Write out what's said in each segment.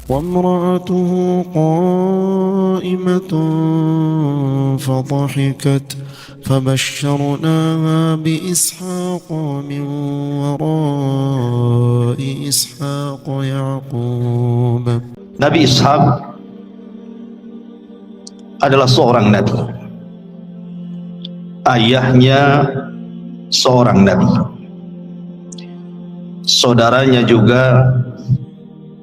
وامرأته قائمة فضحكت فبشرناها بإسحاق من وراء إسحاق يعقوب. Nabi Ishaq adalah seorang nabi. Ayahnya seorang nabi. Saudaranya juga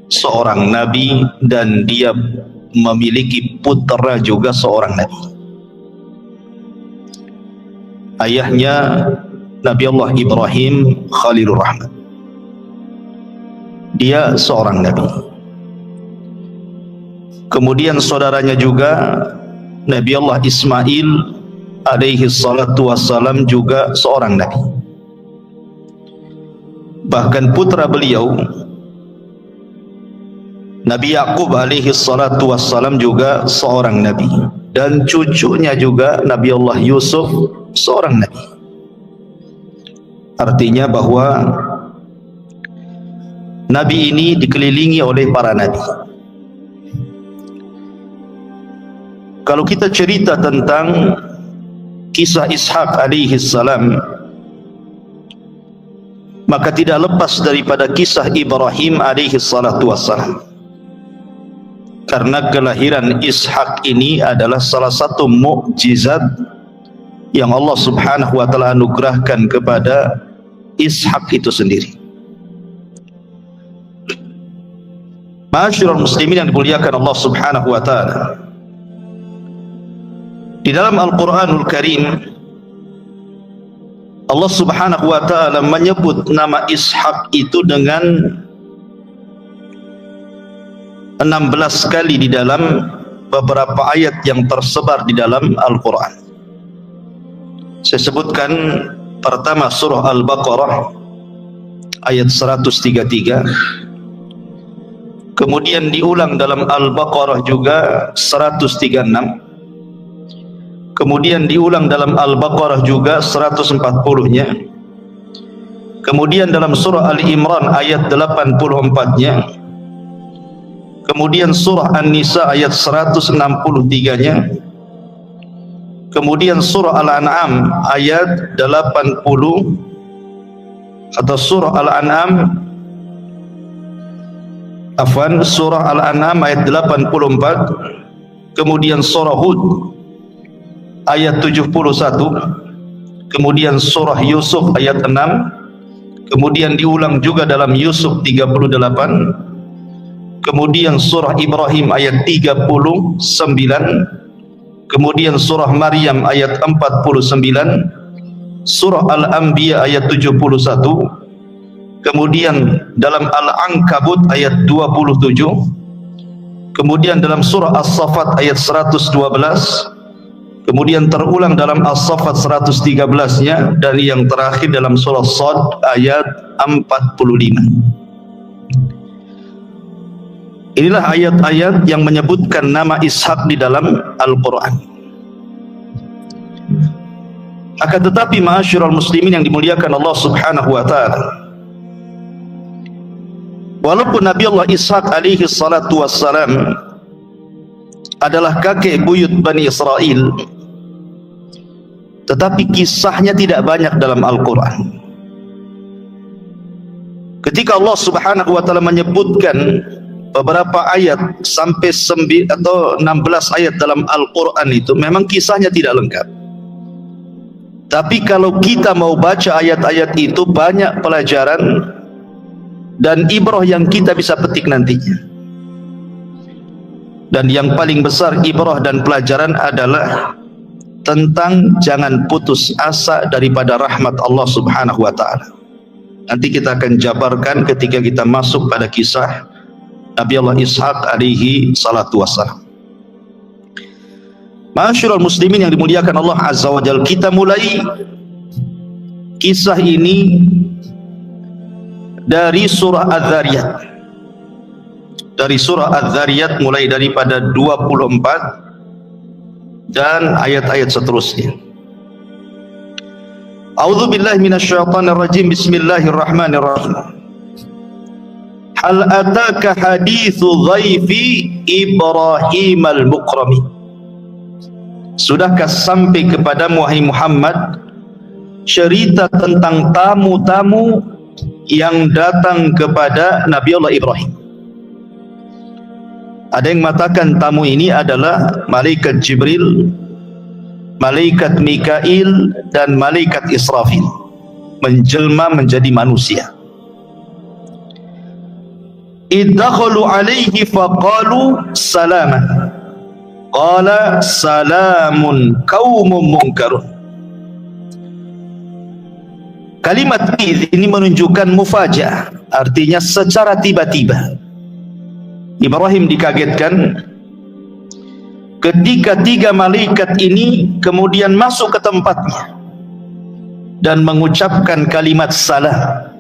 seorang nabi, dan dia memiliki putra juga seorang nabi. Ayahnya Nabi Allah Ibrahim Khalilur Rahman. Dia seorang nabi. Kemudian saudaranya juga Nabi Allah Ismail alaihi salatu wassalam juga seorang nabi. Bahkan putra beliau Nabi Yaqub alaihi salatu wassalam juga seorang nabi, dan cucunya juga Nabi Allah Yusuf seorang nabi. Artinya bahwa nabi ini dikelilingi oleh para nabi. Kalau kita cerita tentang kisah Ishaq alaihi salam, maka tidak lepas daripada kisah Ibrahim alaihi salatu wassalam. Karena kelahiran Ishaq ini adalah salah satu mukjizat yang Allah Subhanahu wa taala anugerahkan kepada Ishaq itu sendiri. Ma'asyiral muslimin yang dimuliakan Allah Subhanahu wa taala, di dalam Al-Quranul Karim Allah Subhanahu wa ta'ala menyebut nama Ishaq itu dengan 16 kali di dalam beberapa ayat yang tersebar di dalam Al-Quran. Saya sebutkan pertama surah Al-Baqarah ayat 133, kemudian diulang dalam Al-Baqarah juga 136, kemudian diulang dalam Al-Baqarah juga 140-nya, kemudian dalam surah Al-Imran ayat 84-nya, kemudian surah An-Nisa ayat 163-nya, kemudian surah Al-An'am ayat 80, atau surah Al-An'am surah Al-An'am ayat 84, kemudian surah Hud ayat 71, kemudian surah Yusuf ayat 6, kemudian diulang juga dalam Yusuf 38, kemudian surah Ibrahim ayat 39, kemudian surah Maryam ayat 49, surah Al-Anbiya ayat 71, kemudian dalam Al-Ankabut ayat 27, kemudian dalam surah As-Saffat ayat 112, kemudian terulang dalam As-Saffat 113-nya, dan yang terakhir dalam surah Shad ayat 45. Inilah ayat-ayat yang menyebutkan nama Ishaq di dalam Al-Quran. Akan tetapi ma'asyiral muslimin yang dimuliakan Allah Subhanahu wa ta'ala, walaupun Nabi Allah Ishaq alaihi salatu wassalam adalah kakek buyut Bani Israel, tetapi kisahnya tidak banyak dalam Al-Quran. Ketika Allah Subhanahu wa ta'ala menyebutkan beberapa ayat sampai 9 atau 16 ayat dalam Al-Quran, itu memang kisahnya tidak lengkap. Tapi kalau kita mau baca ayat-ayat itu, banyak pelajaran dan ibrah yang kita bisa petik nantinya. Dan yang paling besar ibrah dan pelajaran adalah tentang jangan putus asa daripada rahmat Allah Subhanahu wa ta'ala. Nanti kita akan jabarkan ketika kita masuk pada kisah Nabi Allah Ishaq alaihi salatu wassalam. Ma'asyiral muslimin yang dimuliakan Allah Azza wa Jalla, kita mulai kisah ini dari surah Az-Zariyat. Dari surah Az-Zariyat mulai daripada 24 dan ayat-ayat seterusnya. A'udzu billahi minasyaitonir rajim. Bismillahirrahmanirrahim. hal ataka hadithu dhaifi Ibrahim al-mukrami. Sudahkah sampai kepadamu wahai Muhammad cerita tentang tamu-tamu yang datang kepada Nabi Allah Ibrahim? Ada yang mengatakan tamu ini adalah malaikat Jibril, malaikat Mikail dan malaikat Israfil menjelma menjadi manusia. Idakhalu alaihi faqalu salama, qala salamun qaumun munkarun. Kalimat ini menunjukkan mufajaah, artinya secara tiba-tiba Ibrahim dikagetkan ketika tiga malaikat ini kemudian masuk ke tempatnya dan mengucapkan kalimat salam.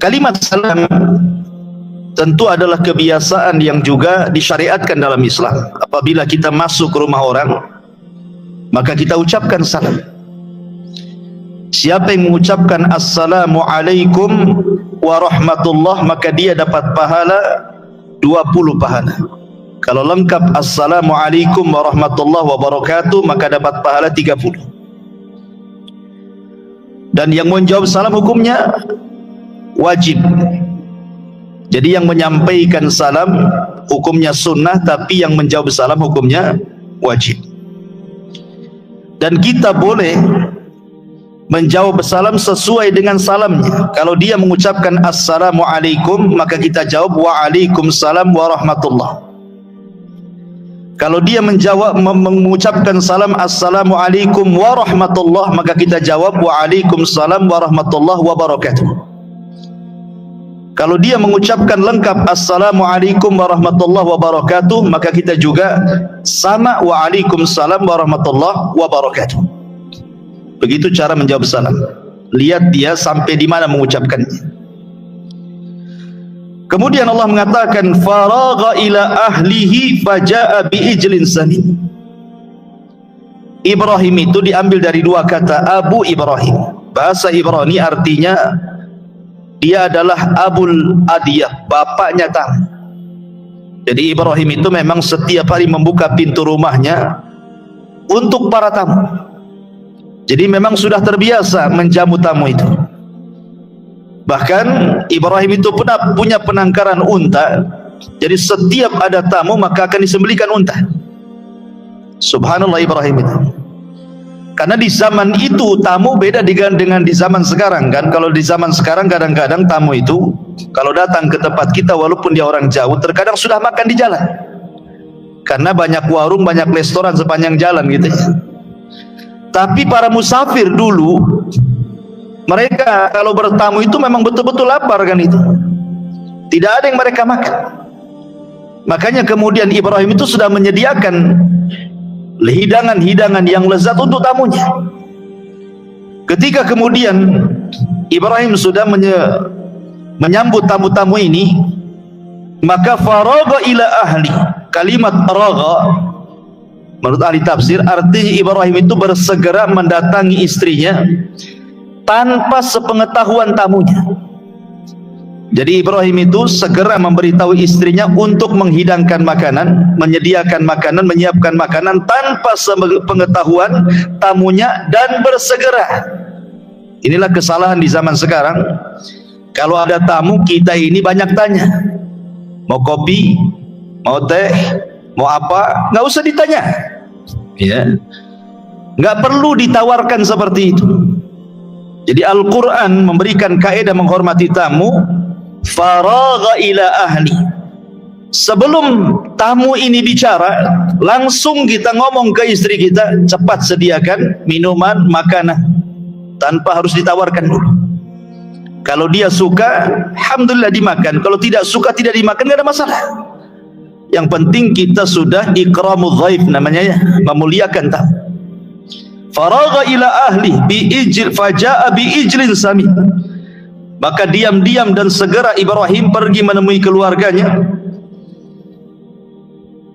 Kalimat salam tentu adalah kebiasaan yang juga disyariatkan dalam Islam. Apabila kita masuk ke rumah orang, maka kita ucapkan salam. Siapa yang mengucapkan assalamualaikum warahmatullah, maka dia dapat pahala 20 pahala. Kalau lengkap assalamualaikum warahmatullahi wabarakatuh, maka dapat pahala 30. Dan yang menjawab salam hukumnya wajib. Jadi yang menyampaikan salam hukumnya sunnah, tapi yang menjawab salam hukumnya wajib. Dan kita boleh menjawab salam sesuai dengan salamnya. Kalau dia mengucapkan assalamualaikum, maka kita jawab waalaikumsalam warahmatullah. Kalau dia mengucapkan salam assalamualaikum warahmatullah, maka kita jawab waalaikumsalam warahmatullahi wabarakatuh. Kalau dia mengucapkan lengkap assalamualaikum warahmatullahi wabarakatuh, maka kita juga sama waalaikumsalam warahmatullahi wabarakatuh. Begitu cara menjawab salam. Lihat dia sampai di mana mengucapkannya. Kemudian Allah mengatakan faragha ila ahlihi faja'a biijlin samin. Ibrahim itu diambil dari dua kata Abu Ibrahim. Bahasa Ibrani artinya dia adalah Abul Adiyah, bapaknya tamu. Jadi Ibrahim itu memang setiap hari membuka pintu rumahnya untuk para tamu. Jadi memang sudah terbiasa menjamu tamu itu. Bahkan Ibrahim itu pernah punya penangkaran unta. Jadi setiap ada tamu maka akan disembelihkan unta. Subhanallah Ibrahim itu. Karena di zaman itu tamu beda dengan di zaman sekarang kan. Kalau di zaman sekarang kadang-kadang tamu itu kalau datang ke tempat kita walaupun dia orang jauh, terkadang sudah makan di jalan. Karena banyak warung, banyak restoran sepanjang jalan gitu. Tapi para musafir dulu, mereka kalau bertamu itu memang betul-betul lapar kan itu. Tidak ada yang mereka makan. Makanya kemudian Ibrahim itu sudah menyediakan hidangan-hidangan yang lezat untuk tamunya. Ketika kemudian Ibrahim sudah menyambut tamu-tamu ini, maka faragha ila ahli. Kalimat faragha menurut ahli tafsir artinya Ibrahim itu bersegera mendatangi istrinya tanpa sepengetahuan tamunya. Jadi Ibrahim itu segera memberitahu istrinya untuk menghidangkan makanan, menyediakan makanan, menyiapkan makanan tanpa sepengetahuan tamunya dan bersegera. Inilah kesalahan di zaman sekarang. Kalau ada tamu kita ini banyak tanya, mau kopi, mau teh, mau apa, nggak usah ditanya, ya, nggak perlu ditawarkan seperti itu. Jadi Al-Quran memberikan kaidah menghormati tamu. Faragha ila ahli. Sebelum tamu ini bicara, langsung kita ngomong ke istri kita, cepat sediakan minuman, makanan, tanpa harus ditawarkan dulu. Kalau dia suka, alhamdulillah dimakan. Kalau tidak suka, tidak dimakan, tidak ada masalah. Yang penting kita sudah ikramul dhaif, namanya ya, memuliakan tamu. Faragha ila ahli faja'a biijlin sami. Maka diam-diam dan segera Ibrahim pergi menemui keluarganya.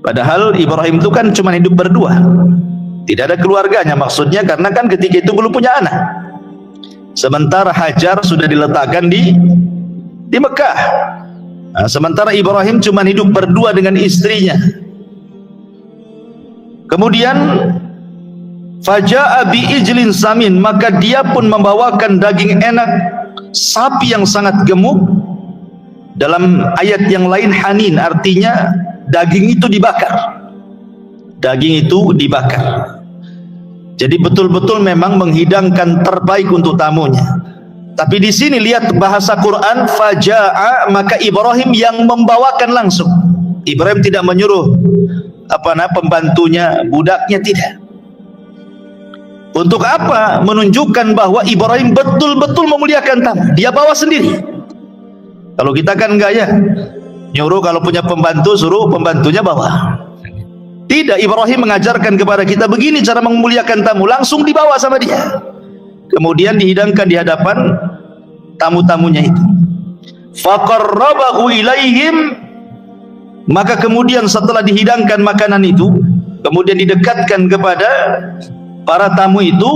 Padahal Ibrahim itu kan cuma hidup berdua, tidak ada keluarganya. Maksudnya karena kan ketika itu belum punya anak. Sementara Hajar sudah diletakkan di Mekah. Nah, sementara Ibrahim cuma hidup berdua dengan istrinya. Kemudian faja'a bi ijlin samin, maka dia pun membawakan daging enak sapi yang sangat gemuk. Dalam ayat yang lain hanin, artinya daging itu dibakar. Daging itu dibakar. Jadi betul-betul memang menghidangkan terbaik untuk tamunya. Tapi di sini lihat bahasa Quran, faja'a, maka Ibrahim yang membawakan langsung. Ibrahim tidak menyuruh pembantunya, budaknya, tidak. Untuk apa? Menunjukkan bahwa Ibrahim betul-betul memuliakan tamu. Dia bawa sendiri. Kalau kita kan enggak ya, nyuruh kalau punya pembantu suruh pembantunya bawa. Tidak, Ibrahim mengajarkan kepada kita begini cara memuliakan tamu, langsung dibawa sama dia. Kemudian dihidangkan di hadapan tamu-tamunya itu. Faqarrabahu ilaihim, maka kemudian setelah dihidangkan makanan itu, kemudian didekatkan kepada para tamu itu.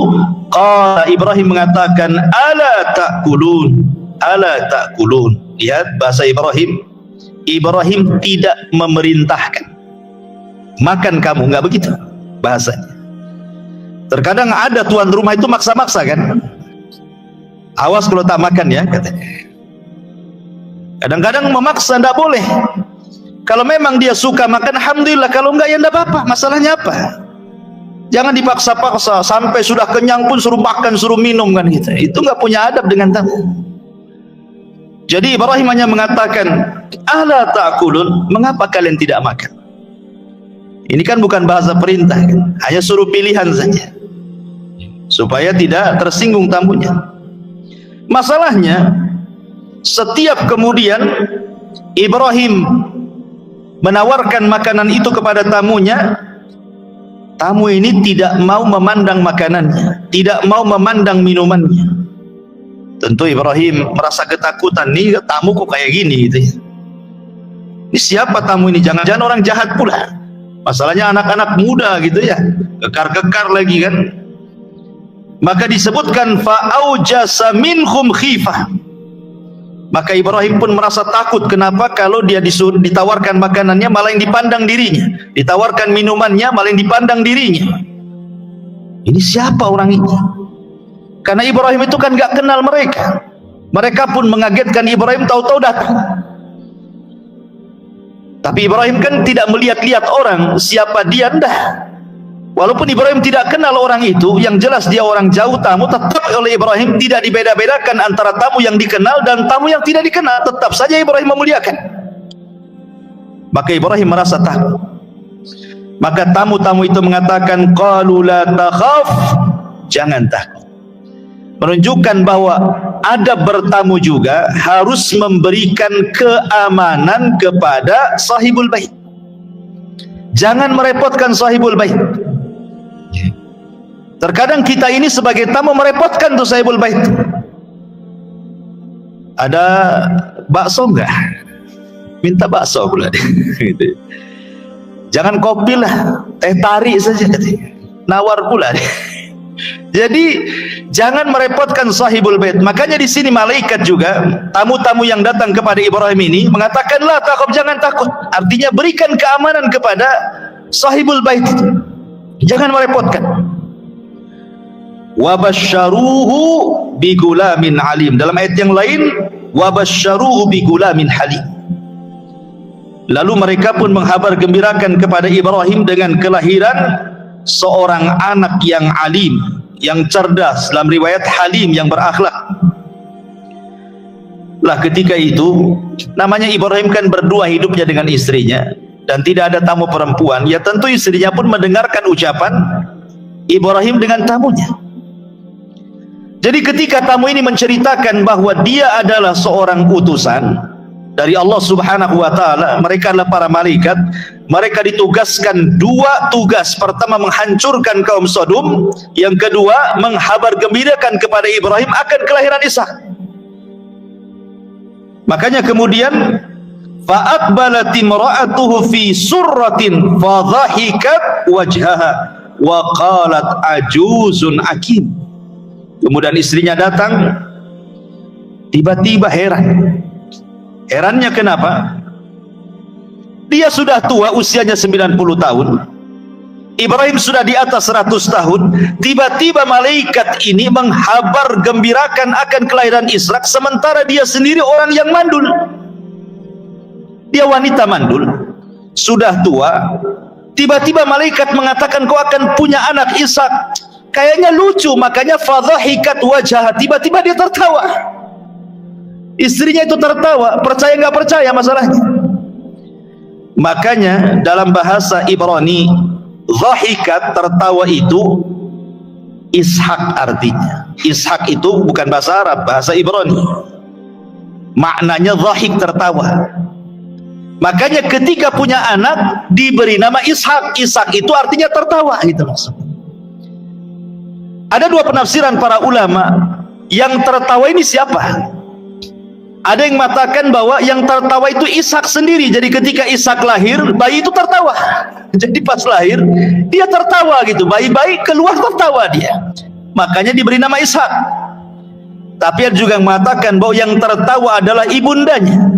Qala, Ibrahim mengatakan, ala ta'kulun, ala ta'kulun. Lihat bahasa Ibrahim. Ibrahim tidak memerintahkan, makan kamu, enggak begitu bahasanya. Terkadang ada tuan rumah itu maksa-maksa kan, awas kalau tak makan ya katanya. Kadang-kadang memaksa, enggak boleh. Kalau memang dia suka makan, alhamdulillah. Kalau enggak ya enggak apa-apa. Masalahnya apa? Jangan dipaksa-paksa sampai sudah kenyang pun suruh makan, suruh minum kan gitu. Itu enggak punya adab dengan tamu. Jadi Ibrahim hanya mengatakan, ala ta'kulun, mengapa kalian tidak makan? Ini kan bukan bahasa perintah kan? Hanya suruh pilihan saja, supaya tidak tersinggung tamunya. Masalahnya, setiap kemudian Ibrahim menawarkan makanan itu kepada tamunya, tamu ini tidak mau memandang makanannya, tidak mau memandang minumannya. Tentu Ibrahim merasa ketakutan, nih tamu kok kayak gini gitu ya. Ini siapa tamu ini? Jangan-jangan orang jahat pula. Masalahnya anak-anak muda gitu ya, kekar-kekar lagi kan. Maka disebutkan fa'aujasa minhum khifah. Maka Ibrahim pun merasa takut. Kenapa? Kalau dia ditawarkan makanannya malah yang dipandang dirinya, ditawarkan minumannya malah yang dipandang dirinya. Ini siapa orang ini? Karena Ibrahim itu kan gak kenal mereka. Mereka pun mengagetkan Ibrahim, tahu-tahu datang. Tapi Ibrahim kan tidak melihat-lihat orang, siapa dia, enggak. Walaupun Ibrahim tidak kenal orang itu, yang jelas dia orang jauh tamu, tetap oleh Ibrahim tidak dibeda-bedakan antara tamu yang dikenal dan tamu yang tidak dikenal. Tetap saja Ibrahim memuliakan. Maka Ibrahim merasa takut. Maka tamu-tamu itu mengatakan, qalu la takhaf, jangan takut. Menunjukkan bahwa adab bertamu juga harus memberikan keamanan kepada sahibul bait. Jangan merepotkan sahibul bait. Terkadang kita ini sebagai tamu merepotkan tuh sahibul bait. Ada bakso enggak? Minta bakso pula dia. Jangan kopi lah, teh tarik saja katanya. Nawar pula dia. Jadi jangan merepotkan sahibul bait. Makanya di sini malaikat juga, tamu-tamu yang datang kepada Ibrahim ini mengatakan, la takut, jangan takut. Artinya berikan keamanan kepada sahibul bait. Jangan merepotkan. Wa basyaruhu bi gulamin alim. Dalam ayat yang lain, wa basyaruhu bi gulamin halim. Lalu mereka pun menghabar gembirakan kepada Ibrahim dengan kelahiran seorang anak yang alim, yang cerdas, dalam riwayat halim, yang berakhlak. Lah ketika itu, namanya Ibrahim kan berdua hidupnya dengan istrinya dan tidak ada tamu perempuan, ya tentu istrinya pun mendengarkan ucapan Ibrahim dengan tamunya. Jadi ketika tamu ini menceritakan bahwa dia adalah seorang utusan dari Allah Subhanahu wa taala, mereka adalah para malaikat, mereka ditugaskan dua tugas. Pertama menghancurkan kaum Sodom, yang kedua menghabar gembirakan kepada Ibrahim akan kelahiran Ishak. Makanya kemudian fa'aqbalat imra'atuhu fi surratin fadhahikat wajhaha wa qalat ajuzun akim. Kemudian istrinya datang, tiba-tiba heran. Herannya kenapa? Dia sudah tua, usianya 90 tahun. Ibrahim sudah di atas 100 tahun. Tiba-tiba malaikat ini menghabar gembirakan akan kelahiran Ishak, sementara dia sendiri orang yang mandul. Dia wanita mandul, sudah tua. Tiba-tiba malaikat mengatakan kau akan punya anak Ishak. Kayaknya lucu, makanya fadhahikat wajah. Tiba-tiba dia tertawa. Istrinya itu tertawa, percaya nggak percaya masalahnya. Makanya dalam bahasa Ibrani, dhahikat, tertawa itu Ishak artinya. Ishak itu bukan bahasa Arab, bahasa Ibrani. Maknanya dhahik, tertawa. Makanya ketika punya anak diberi nama Ishak. Ishak itu artinya tertawa, gitu maksudnya. Ada dua penafsiran para ulama. Yang tertawa ini siapa? Ada yang mengatakan bahwa yang tertawa itu Ishak sendiri. Jadi ketika Ishak lahir, bayi itu tertawa. Jadi pas lahir dia tertawa gitu, bayi-bayi keluar tertawa dia. Makanya diberi nama Ishak. Tapi ada juga yang mengatakan bahwa yang tertawa adalah ibundanya.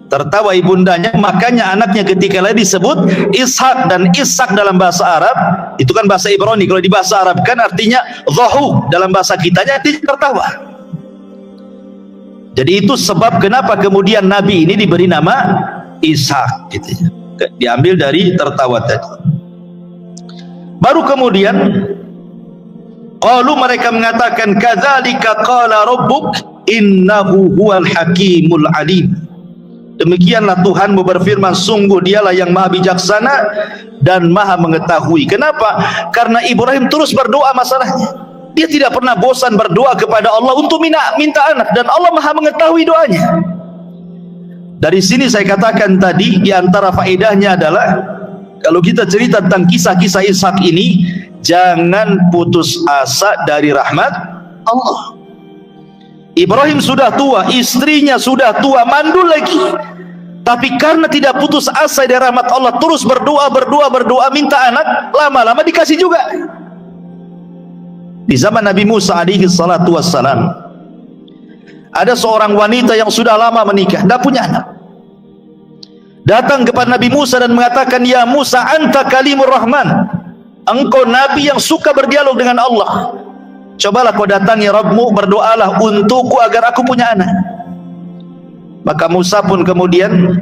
Tertawa ibundanya, makanya anaknya ketika lahir disebut Ishak. Dan Ishak dalam bahasa Arab itu kan bahasa Ibrani. Kalau di bahasa Arab kan artinya dhahu, dalam bahasa kitanya artinya tertawa. Jadi itu sebab kenapa kemudian Nabi ini diberi nama Ishak, gitu ya. Diambil dari tertawa tadi. Baru kemudian qalu, mereka mengatakan kadzalika qala rabbuk innahu huwal hakimul alim. Demikianlah Tuhanmu berfirman, sungguh dialah yang maha bijaksana dan maha mengetahui. Kenapa? Karena Ibrahim terus berdoa masalahnya. Dia tidak pernah bosan berdoa kepada Allah untuk minta anak, dan Allah maha mengetahui doanya. Dari sini saya katakan tadi, di antara faedahnya adalah kalau kita cerita tentang kisah-kisah Ishak ini, jangan putus asa dari rahmat Allah. Ibrahim sudah tua, istrinya sudah tua, mandul lagi. Tapi karena tidak putus asa dari rahmat Allah, terus berdoa, minta anak, lama-lama dikasih juga. Di zaman Nabi Musa alaihi salatu wassalam, ada seorang wanita yang sudah lama menikah, tidak punya anak. Datang kepada Nabi Musa dan mengatakan, ya Musa, anta kalimur rahman, engkau nabi yang suka berdialog dengan Allah. Cobalah kau datangi Rabbmu, berdoalah untukku agar aku punya anak. Maka Musa pun kemudian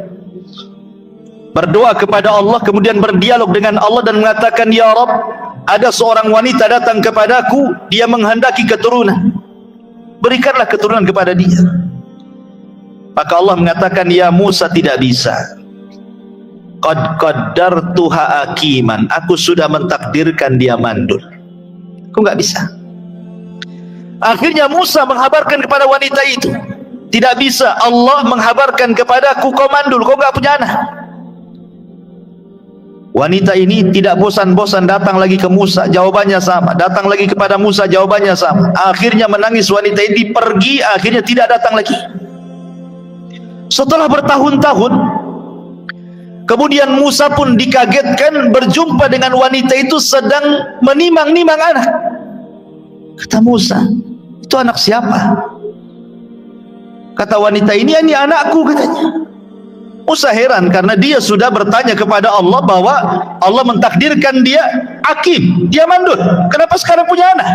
berdoa kepada Allah, kemudian berdialog dengan Allah dan mengatakan, ya Rabb, ada seorang wanita datang kepadaku, dia menghendaki keturunan, berikanlah keturunan kepada dia. Maka Allah mengatakan, ya Musa, tidak bisa. Qad qaddartuha akiman, aku sudah mentakdirkan dia mandul. Kau nggak bisa. Akhirnya Musa menghabarkan kepada wanita itu, tidak bisa, Allah menghabarkan kepadaku kau mandul, kau nggak punya anak. Wanita ini tidak bosan-bosan datang lagi ke Musa, jawabannya sama. Datang lagi kepada Musa, jawabannya sama. Akhirnya menangis wanita ini, pergi, akhirnya tidak datang lagi. Setelah bertahun-tahun, kemudian Musa pun dikagetkan berjumpa dengan wanita itu sedang menimang-nimang anak. Kata Musa, itu anak siapa? Kata wanita ini anakku, katanya. Musa heran karena dia sudah bertanya kepada Allah bahwa Allah mentakdirkan dia akim, dia mandul. Kenapa sekarang punya anak?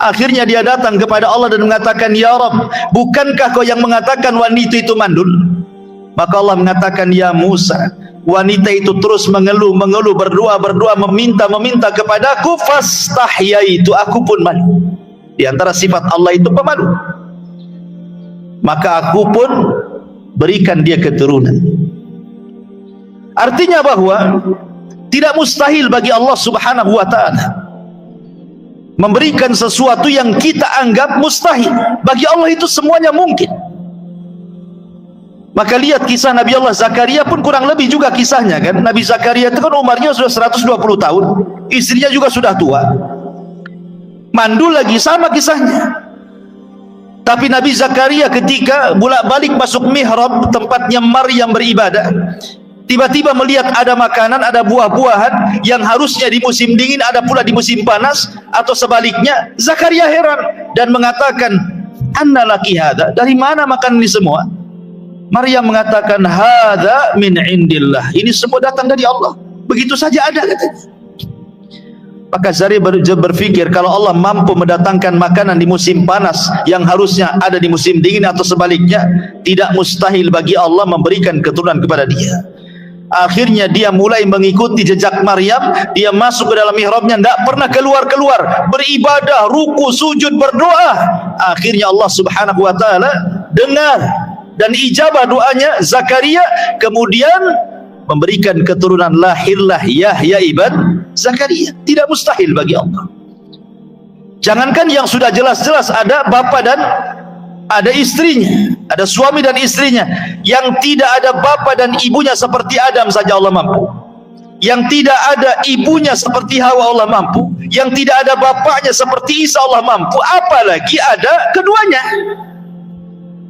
Akhirnya dia datang kepada Allah dan mengatakan, ya Rabb, bukankah kau yang mengatakan wanita itu mandul? Maka Allah mengatakan, ya Musa, wanita itu terus mengeluh, berdoa, meminta kepadaku, fastahyaitu, aku pun malu. Di antara sifat Allah itu pemalu. Maka aku pun berikan dia keturunan. Artinya bahwa tidak mustahil bagi Allah subhanahu wa ta'ala memberikan sesuatu yang kita anggap mustahil. Bagi Allah itu semuanya mungkin. Maka lihat kisah Nabi Allah Zakaria pun kurang lebih juga kisahnya kan. Nabi Zakaria itu kan umarnya sudah 120 tahun, istrinya juga sudah tua, mandul lagi, sama kisahnya. Tapi Nabi Zakaria ketika bolak-balik masuk mihrab tempatnya Maryam beribadah, Tiba-tiba melihat ada makanan, ada buah-buahan yang harusnya di musim dingin, ada pula di musim panas, atau sebaliknya. Zakaria heran dan mengatakan, "Anna laki hada?" Dari mana makan ini semua? Maryam mengatakan, "Hada min indillah." Ini semua datang dari Allah. Begitu saja ada, katanya. Maka Zakaria berpikir, kalau Allah mampu mendatangkan makanan di musim panas yang harusnya ada di musim dingin atau sebaliknya, tidak mustahil bagi Allah memberikan keturunan kepada dia. Akhirnya dia mulai mengikuti jejak Maryam. Dia masuk ke dalam mihrabnya, tidak pernah keluar-keluar, beribadah, ruku, sujud, berdoa. Akhirnya Allah subhanahu wa ta'ala dengar dan ijabah doanya Zakaria, kemudian memberikan keturunan, lahirlah Yahya ibn Zakaria. Tidak mustahil bagi Allah. Jangankan yang sudah jelas-jelas ada bapa dan ada istrinya, ada suami dan istrinya, yang tidak ada bapa dan ibunya seperti Adam saja Allah mampu. Yang tidak ada ibunya seperti Hawa Allah mampu. Yang tidak ada bapaknya seperti Isa Allah mampu. Apalagi ada keduanya.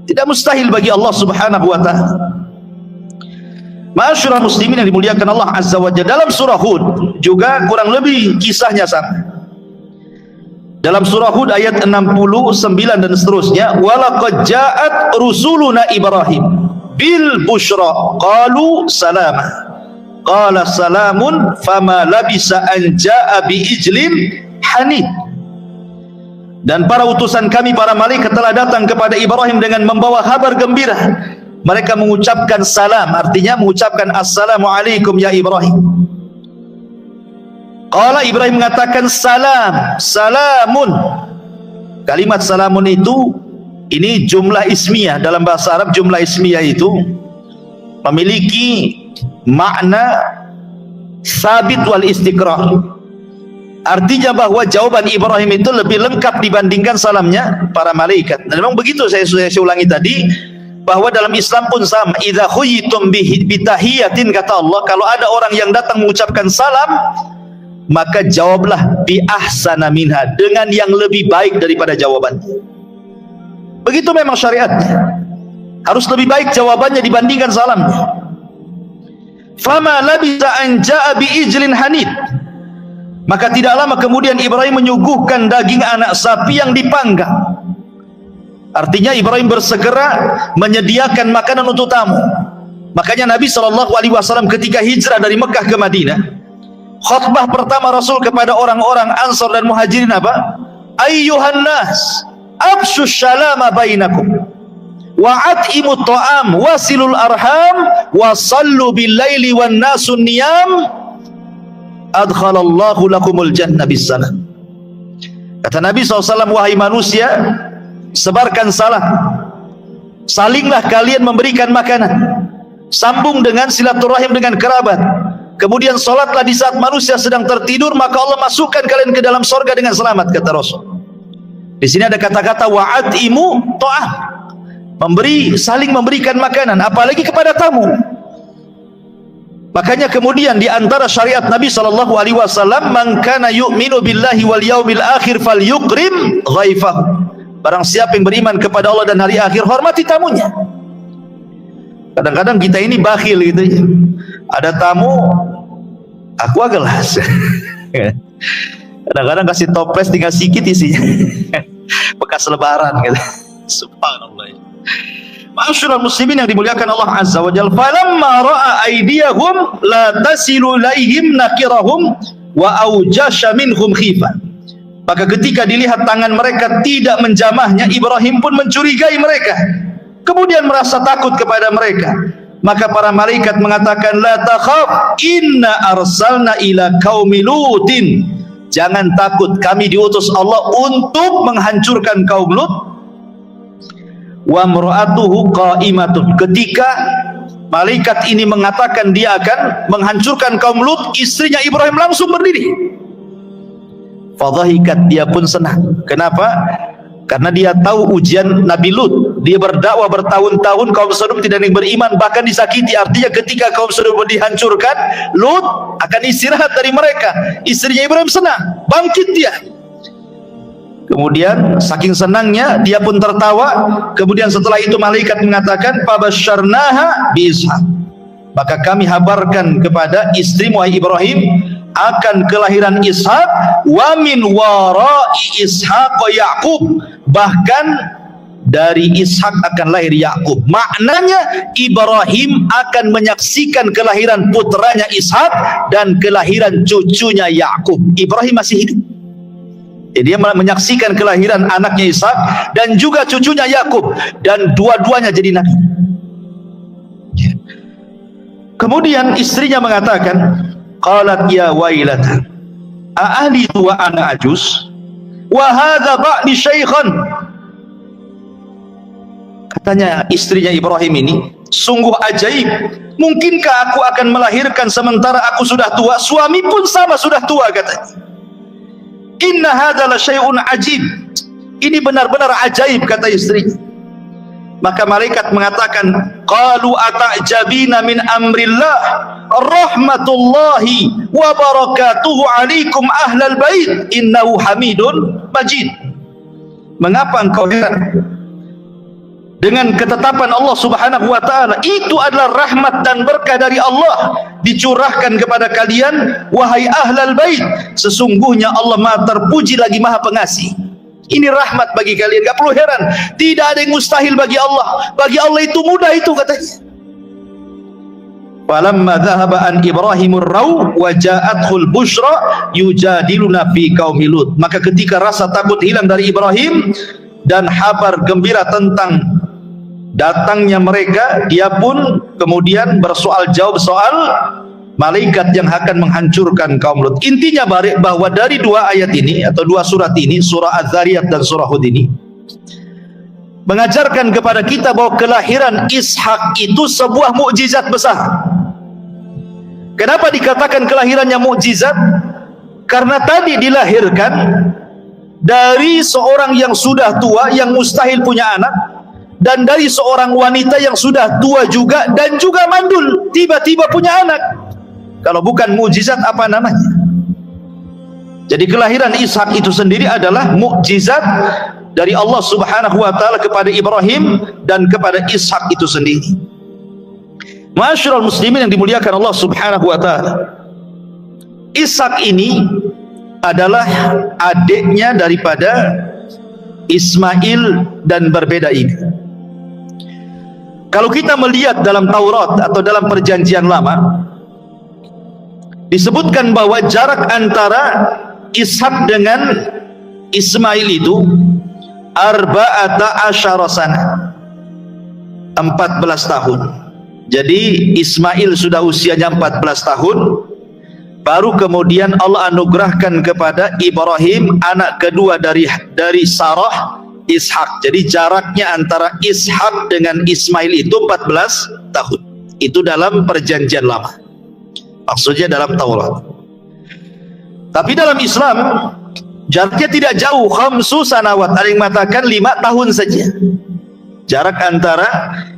Tidak mustahil bagi Allah subhanahu wa ta'ala. Ma'asyiral muslimin yang dimuliakan Allah azza wa jalla, dalam surah Hud juga kurang lebih kisahnya sama. Dalam surah Hud ayat 69 dan seterusnya, walaqad ja'at rusuluna Ibrahim bil busyra qalu salama qala salamun fama labisa an ja'a bi ijlin hanid. Dan para utusan kami, para malaikat telah datang kepada Ibrahim dengan membawa kabar gembira. Mereka mengucapkan salam, artinya mengucapkan assalamualaikum ya Ibrahim. Qala, Ibrahim mengatakan salam, salamun. Kalimat salamun itu, ini jumlah ismiyah. Dalam bahasa Arab jumlah ismiyah itu memiliki makna sabit wal istiqrar. Artinya bahwa jawaban Ibrahim itu lebih lengkap dibandingkan salamnya para malaikat. Dan memang begitu, saya ulangi tadi, bahwa dalam Islam pun sama. Idza khuyitum bitahiyatin, kata Allah, kalau ada orang yang datang mengucapkan salam, maka jawablah bi ahsana minha, dengan yang lebih baik daripada jawabannya. Begitu memang syariatnya, harus lebih baik jawabannya dibandingkan salamnya. Fama labisa an jaa bi ijlin hanid. Maka tidak lama kemudian Ibrahim menyuguhkan daging anak sapi yang dipanggang. Artinya Ibrahim bersegera menyediakan makanan untuk tamu. Makanya Nabi SAW ketika hijrah dari Mekah ke Madinah, khutbah pertama Rasul kepada orang-orang Ansar dan Muhajirin apa? Ayyuhan nas, abshu syalama bainakum, wa at'imu ta'am, wasilul arham, wa sallu bil laili wan nasun niyam, adkhalallahu lakumul jannah bisalam. Kata Nabi SAW, wahai manusia, sebarkan salam, salinglah kalian memberikan makanan, sambung dengan silaturahim dengan kerabat, kemudian solatlah di saat manusia sedang tertidur, maka Allah masukkan kalian ke dalam sorga dengan selamat, kata Rasul. Di sini ada kata-kata wa'atimu ta'am, saling memberikan makanan, apalagi kepada tamu. Makanya kemudian di antara syariat Nabi SAW, man kana yu'minu billahi wal yaumil akhir falyukrim dhaifahu. Barang siapa yang beriman kepada Allah dan hari akhir, hormati tamunya. Kadang-kadang kita ini bakhil gitu ya. Ada tamu, aku gelas. Kadang-kadang kasih toples tinggal sedikit isinya. Bekas lebaran gitu. Subhanallah. Ma'asyiral muslimin yang dimuliakan Allah azza wa jalla, falamma ra'a aydiyahum la tasilu ilaihim nakirahum wa aujasha minhum khifah. Maka ketika dilihat tangan mereka tidak menjamahnya, Ibrahim pun mencurigai mereka, kemudian merasa takut kepada mereka. Maka para malaikat mengatakan, la takhaf, inna arsalna ila qaumi lutin. Jangan takut, kami diutus Allah untuk menghancurkan kaum Lut. Wa mra'atuhu qa'imatun. Ketika malaikat ini mengatakan dia akan menghancurkan kaum Lut, istrinya Ibrahim langsung berdiri. Fadhahikat, dia pun senang. Kenapa? Karena dia tahu ujian Nabi Lut. Dia berdakwah bertahun-tahun, kaum Sodom tidak ada yang beriman, bahkan disakiti. Artinya ketika kaum Sodom dihancurkan, Lut akan istirahat dari mereka. Istrinya Ibrahim senang, bangkit dia. Kemudian saking senangnya dia pun tertawa. Kemudian setelah itu malaikat mengatakan, fabasyarnaha bi Ishaq. maka kami habarkan kepada istri wahai Ibrahim akan kelahiran Ishak, wa min wara'i Ishaq Yaqub, bahkan dari Ishak akan lahir Yakub. Maknanya Ibrahim akan menyaksikan kelahiran putranya Ishak dan kelahiran cucunya Yakub. Ibrahim masih hidup. Jadi dia menyaksikan kelahiran anaknya Ishak dan juga cucunya Yakub, dan dua-duanya jadi nabi. Kemudian istrinya mengatakan, qalat ya wailata a'alidu wa ana ajuz wa hadha ba'li syaikhan. Katanya istrinya Ibrahim ini, sungguh ajaib, mungkinkah aku akan melahirkan sementara aku sudah tua? Suami pun sama sudah tua, katanya. Inna hadza la syai'un ajib, ini benar-benar ajaib, kata istri. Maka malaikat mengatakan, qalu atajabina min amrillah rahmatullahi wa barakatuhu alaikum ahlal bait innahu hamidun majid. Mengapa engkau heran dengan ketetapan Allah Subhanahu wa taala? Itu adalah rahmat dan berkah dari Allah dicurahkan kepada kalian wahai ahlal bait. Sesungguhnya Allah Maha terpuji lagi Maha pengasih. Ini rahmat bagi kalian, enggak perlu heran. Tidak ada yang mustahil bagi Allah. Bagi Allah itu mudah, itu katanya. Falamma dhahaba an Ibrahimur raw wa ja'athul busyra yujadiluna fi qaumi Lut. Maka ketika rasa takut hilang dari Ibrahim dan kabar gembira tentang datangnya mereka, dia pun kemudian bersoal jawab soal malaikat yang akan menghancurkan kaum Lut. Intinya bahwa dari dua ayat ini atau dua surat ini, surah Az-Zariyat dan surah Hud ini, mengajarkan kepada kita bahwa kelahiran Ishak itu sebuah mukjizat besar. Kenapa dikatakan kelahirannya mukjizat? Karena tadi dilahirkan dari seorang yang sudah tua, yang mustahil punya anak, dan dari seorang wanita yang sudah tua juga dan juga mandul, tiba-tiba punya anak. Kalau bukan mukjizat apa namanya? Jadi kelahiran Ishak itu sendiri adalah mukjizat dari Allah Subhanahu wa taala kepada Ibrahim dan kepada Ishak itu sendiri. Ma'asyiral muslimin yang dimuliakan Allah Subhanahu wa taala, Ishak ini adalah adiknya daripada Ismail dan berbeda ini. Kalau kita melihat dalam Taurat atau dalam Perjanjian Lama, disebutkan bahwa jarak antara Ishak dengan Ismail itu arba'ata asyara sana, 14 tahun. Jadi Ismail sudah usianya 14 tahun, baru kemudian Allah anugerahkan kepada Ibrahim anak kedua dari Sarah, Ishak. Jadi jaraknya antara Ishak dengan Ismail itu 14 tahun. Itu dalam Perjanjian Lama, maksudnya dalam Taurat. Tapi dalam Islam jaraknya tidak jauh, 5 sanawat. Ada yang mengatakan 5 tahun saja jarak antara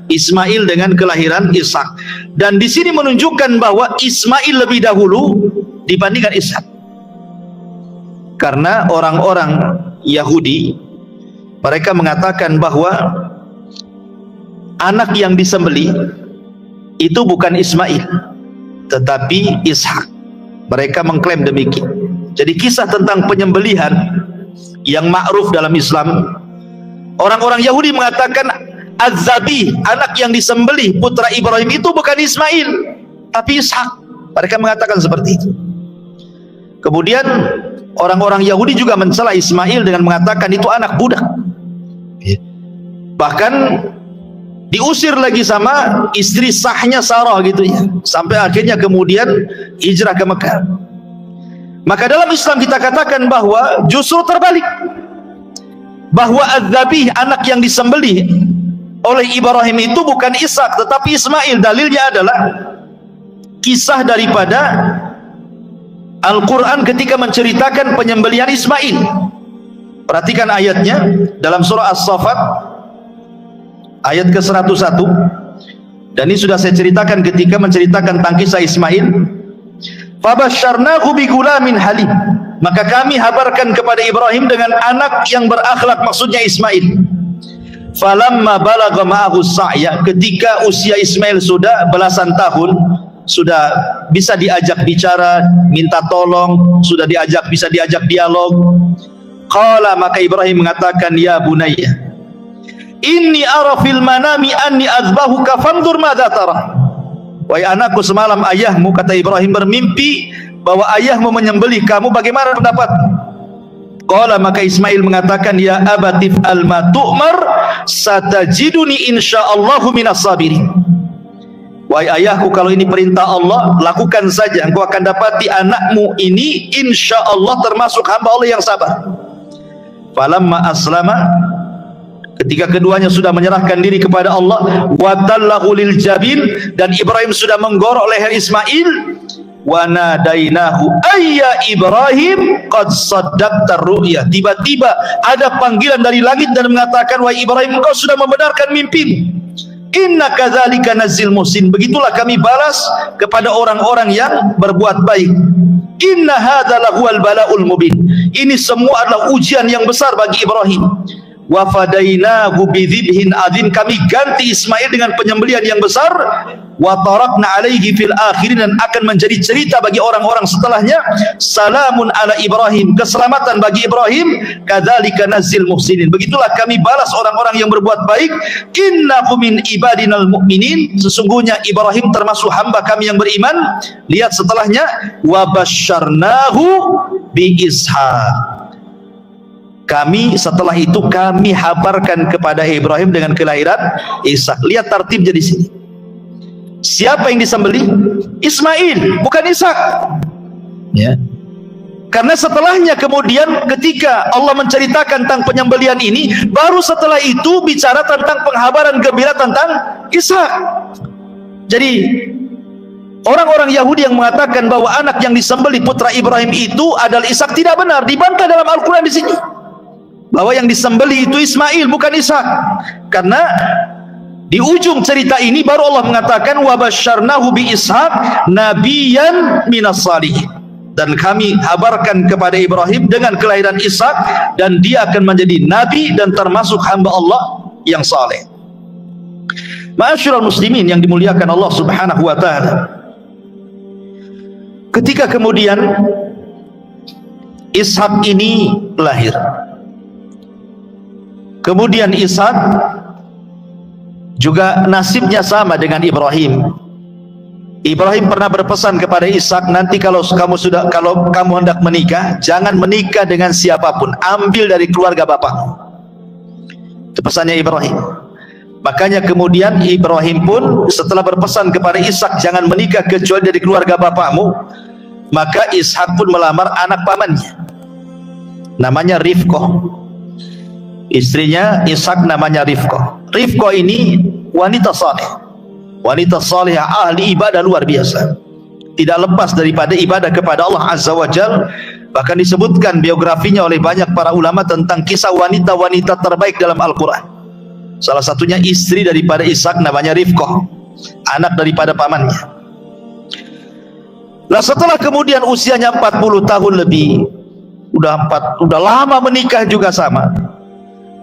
Ismail dengan kelahiran Ishak. Dan di sini menunjukkan bahwa Ismail lebih dahulu dibandingkan Ishak, karena orang-orang Yahudi mereka mengatakan bahwa anak yang disembelih itu bukan Ismail tetapi Ishak. Mereka mengklaim demikian. Jadi kisah tentang penyembelihan yang ma'ruf dalam Islam, orang-orang Yahudi mengatakan Az-Zabi, anak yang disembelih putra Ibrahim itu bukan Ismail tapi Ishak. Mereka mengatakan seperti itu. Kemudian orang-orang Yahudi juga mencela Ismail dengan mengatakan itu anak budak. Bahkan diusir lagi sama istri sahnya Sarah gitu ya, sampai akhirnya kemudian hijrah ke Mekah. Maka dalam Islam kita katakan bahwa justru terbalik, bahwa Az-Zabih, anak yang disembelih oleh Ibrahim itu bukan Ishak tetapi Ismail. Dalilnya adalah kisah daripada Al-Quran ketika menceritakan penyembelihan Ismail. Perhatikan ayatnya dalam surah As-Saffat ayat ke-101, dan ini sudah saya ceritakan ketika menceritakan tentang kisah Ismail. Fabasyarnahu bigulamin halim, maka kami habarkan kepada Ibrahim dengan anak yang berakhlak, maksudnya Ismail. Falamma balagha ma'ahu sa'ya, ketika usia Ismail sudah belasan tahun, sudah bisa diajak bicara, minta tolong, sudah bisa diajak dialog. Qala, maka Ibrahim mengatakan, ya bunayya, inni ara fil manami anni azbahuka fanzur madza tara. Wahai anakku, semalam ayahmu, kata Ibrahim, bermimpi bahwa ayahmu menyembelih kamu, bagaimana pendapatmu? Qala, maka Ismail mengatakan, ya abatif al-ma tu'mar satajiduni insyaallahu minas sabirin. Wahai ayahku, kalau ini perintah Allah, lakukan saja, engkau akan dapati anakmu ini insyaallah termasuk hamba Allah yang sabar. Falamma aslama, ketika keduanya sudah menyerahkan diri kepada Allah, wa tallahu lil jabin, dan Ibrahim sudah menggorok leher Ismail, wa nadainahu ayya Ibrahim qad saddaqta ru'ya. Tiba-tiba ada panggilan dari langit dan mengatakan, wahai Ibrahim, engkau sudah membenarkan mimpimu. Inna kadzalika nazil muhsin, begitulah kami balas kepada orang-orang yang berbuat baik. Inna hadza lahuwal bala'ul mubin, ini semua adalah ujian yang besar bagi Ibrahim. Wa fadainahu bidzibhin adzim, kami ganti Ismail dengan penyembelihan yang besar. Wa tarakna alaihi fil akhirin, dan akan menjadi cerita bagi orang-orang setelahnya. Salamun ala Ibrahim, keselamatan bagi Ibrahim. Kadzalika nazil muhsinin, begitulah kami balas orang-orang yang berbuat baik. Innahu min ibadinal mu'minin, sesungguhnya Ibrahim termasuk hamba kami yang beriman. Lihat setelahnya, wa basyarnahu bi Ishaq, kami setelah itu kami habarkan kepada Ibrahim dengan kelahiran Ishak. Lihat tartibnya di sini. Siapa yang disembelih? Ismail, bukan Ishak. Ya. Karena setelahnya kemudian ketika Allah menceritakan tentang penyembelihan ini, baru setelah itu bicara tentang penghabaran gembira tentang Ishak. Jadi orang-orang Yahudi yang mengatakan bahwa anak yang disembelih putra Ibrahim itu adalah Ishak tidak benar, dibantah dalam Al-Quran di sini. Bahwa yang disembelih itu Ismail, bukan Ishak. Karena di ujung cerita ini baru Allah mengatakan, wa basyarnahu bi Ishaq nabiyyan minas salihin, dan kami habarkan kepada Ibrahim dengan kelahiran Ishak, dan dia akan menjadi nabi dan termasuk hamba Allah yang saleh. Ma'asyiral muslimin yang dimuliakan Allah Subhanahu wa taala, ketika kemudian Ishak ini lahir, kemudian Ishak juga nasibnya sama dengan Ibrahim. Ibrahim pernah berpesan kepada Ishak, nanti kalau kamu hendak menikah, jangan menikah dengan siapapun, ambil dari keluarga bapakmu. Itu pesannya Ibrahim. Makanya kemudian Ibrahim pun setelah berpesan kepada Ishak, jangan menikah kecuali dari keluarga bapakmu, maka Ishak pun melamar anak pamannya, namanya Rifqah. Istrinya Ishak namanya Rifqah. Rifqah ini wanita saleh, wanita saleh, ahli ibadah luar biasa, tidak lepas daripada ibadah kepada Allah Azza wa Jal. Bahkan disebutkan biografinya oleh banyak para ulama tentang kisah wanita-wanita terbaik dalam Al-Quran. Salah satunya istri daripada Ishak namanya Rifqah, anak daripada pamannya. Lah setelah kemudian usianya 40 tahun lebih, udah lama menikah juga sama,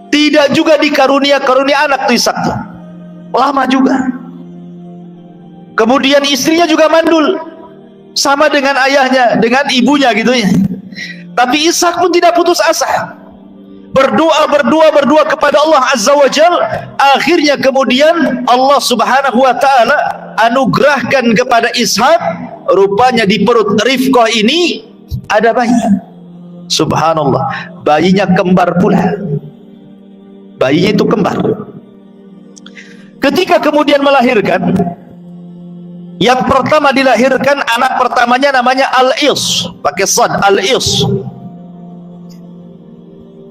tidak juga dikarunia anak tuh Ishak tuh, lama juga. Kemudian istrinya juga mandul, sama dengan ayahnya, dengan ibunya gitu ya. Tapi Ishak pun tidak putus asa, berdoa kepada Allah Azza wa Jal. Akhirnya kemudian Allah Subhanahu wa taala anugerahkan kepada Ishak, rupanya di perut Rifqah ini ada bayi. Subhanallah, bayinya kembar pula. Bayinya itu kembar. Ketika kemudian melahirkan, yang pertama dilahirkan anak pertamanya namanya Al-Is, pakai sad, Al-Is.